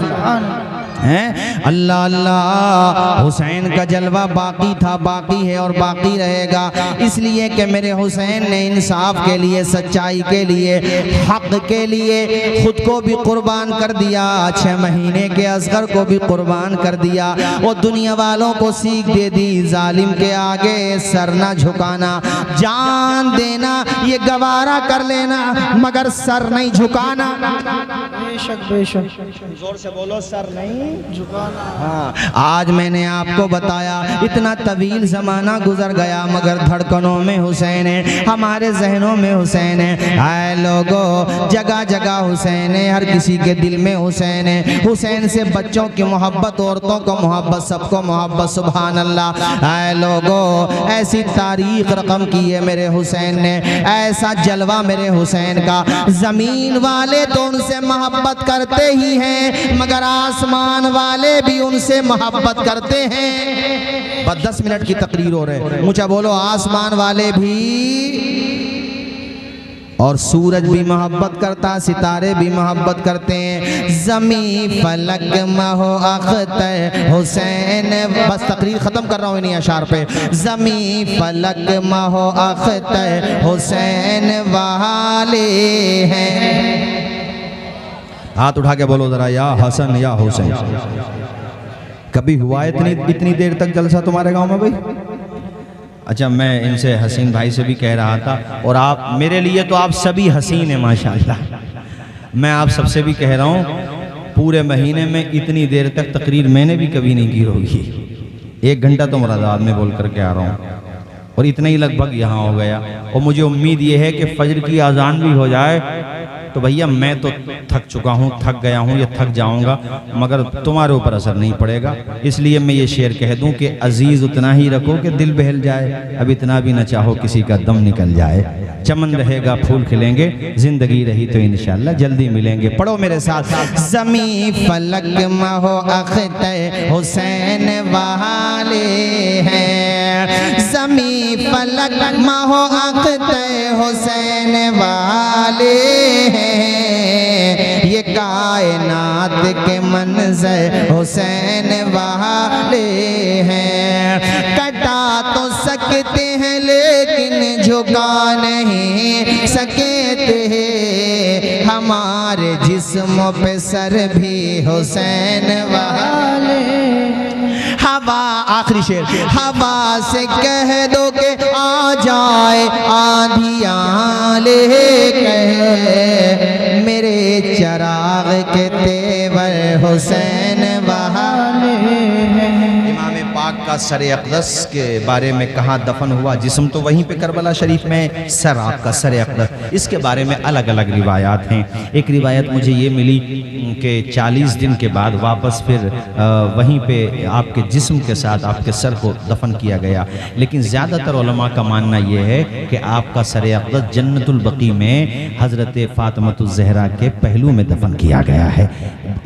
हैं अल्लाह अल्लाह। हुसैन का जलवा बाकी था, बाकी है और बाकी रहेगा, इसलिए कि मेरे हुसैन ने इंसाफ के लिए, सच्चाई के लिए, हक के लिए खुद को भी कुर्बान कर दिया। 6 महीने के असगर को भी कुर्बान कर दिया। वो दुनिया वालों को सीख दे दी, जालिम के आगे सर ना झुकाना, जान देना ये गवारा कर लेना मगर सर नहीं झुकाना। बेशक बेशक, जोर से बोलो सर नहीं झुकाना। हाँ, आज मैंने आपको बताया इतना तवील ज़माना गुजर गया मगर धड़कनों में हुसैन है, हमारे जहनों में हुसैन है। आए लोगों, जगह जगह हुसैन है, हर किसी के दिल में हुसैन है। हुसैन से बच्चों की मोहब्बत, औरतों को मोहब्बत, सबको मोहब्बत। सुभान अल्लाह। आए लोगों, ऐसी तारीख रकम की है मेरे हुसैन ने, ऐसा जलवा मेरे हुसैन का। ज़मीन वाले तो उनसे मोहब्बत करते ही हैं मगर आसमान वाले भी उनसे मोहब्बत करते हैं। बस 10 मिनट की तकरीर हो रहे, मुझे बोलो आसमान वाले भी, और सूरज भी मोहब्बत करता, सितारे भी मोहब्बत करते हैं। ज़मी फलक महो अख्तर हुसैन, बस तकरीर ख़त्म कर रहा हूँ इन्हीं अशार पे। ज़मी फलक महो अख्तर हुसैन वाले हैं। हाथ उठा के बोलो जरा, या हसन या हुसैन। कभी हुआ इतनी देर तक जलसा तुम्हारे गांव में भाई? अच्छा, मैं इनसे हसीन भाई से भी कह रहा था, और आप मेरे लिए तो आप सभी हसीन हैं माशाल्लाह। मैं आप सबसे भी कह रहा हूँ, पूरे महीने में इतनी देर तक तकरीर मैंने भी कभी नहीं की होगी। 1 घंटा तो मुरादाबाद में बोल करके आ रहा हूँ, और इतना ही लगभग यहाँ हो गया। और मुझे उम्मीद ये है कि फजर की आज़ान भी हो जाए तो भैया मैं तो थक चुका हूँ, थक गया हूँ या थक जाऊँगा, मगर तुम्हारे ऊपर असर नहीं पड़ेगा। इसलिए मैं ये शेर कह दूँ कि अजीज़ उतना ही रखो कि दिल बहल जाए, अब इतना भी न चाहो किसी का दम निकल जाए। चमन रहेगा फूल खिलेंगे, जिंदगी रही तो इंशाअल्लाह जल्दी मिलेंगे। पढ़ो मेरे साथ। ज़मी फलक महो अख्तर हुसैन वाले हैं, ज़मी फलक महो अख्तर हुसैन वाले हैं। ये कायनात के मंज़र हुसैन वाले हैं। कटा तो सकते हैं लेकिन झुका नहीं सकते, हमारे जिस्म पे सर भी हुसैन वाले। हवा, आखिरी शेर, हवा से कह दो कि आ जाए आंधियाँ लेकर, मेरे चराग के तेवर हुसैन वाले हैं। इमाम पाक का सर अक़दस के बारे में कहाँ दफन हुआ, जिस्म तो वहीं पे करबला शरीफ में, सर आपका सर अक़दस, इसके बारे में अलग अलग रिवायात हैं। एक रिवायत मुझे ये मिली कि 40 दिन के बाद वापस फिर वहीं पे आपके जिस्म के साथ आपके सर को दफन किया गया। लेकिन ज़्यादातर उलमा का मानना ये है कि आपका सर अक़दस जन्नतुल बकी में हज़रत फ़ातिमतुज़ ज़हरा के पहलू में दफन किया गया है।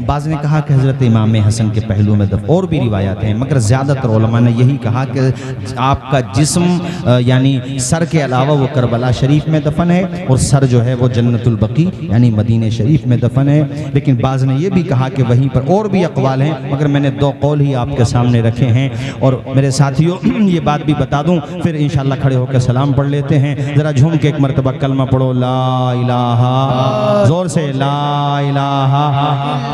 बाज़ ने कहा कि हज़रत इमाम हसन के पहलू में दफ़न, और भी रिवायात हैं, मगर ज़्यादातर उलमा ने यही कहा कि आपका जिस्म यानी सर के अलावा वो करबला शरीफ में दफन है और सर जो है वो जन्नतुल बकी यानी मदीने शरीफ में दफन है। लेकिन बाज़ ने ये भी कहा कि वहीं पर और भी अक़वाल हैं, मगर मैंने 2 कौल ही आपके सामने रखे हैं। और मेरे साथियों ये बात भी बता दूं, फिर इंशाअल्लाह खड़े होकर सलाम पढ़ लेते हैं। ज़रा झूम के एक मरतबा कलमा पढ़ो, ला इलाहा, ज़ोर से ला इलाहा।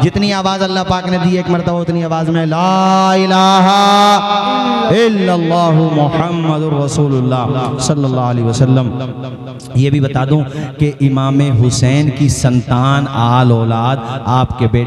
जितनी आवाज़ अल्लाह पाक ने दी एक मरतबा उतनी आवाज़ में ला इलाहा इल्लल्लाहु मुहम्मदुर रसूलुल्लाह सल्लल्लाहु अलैहि वसल्लम। ये भी बता दूं कि इमाम हुसैन की संतान आल औलाद आपके बेटे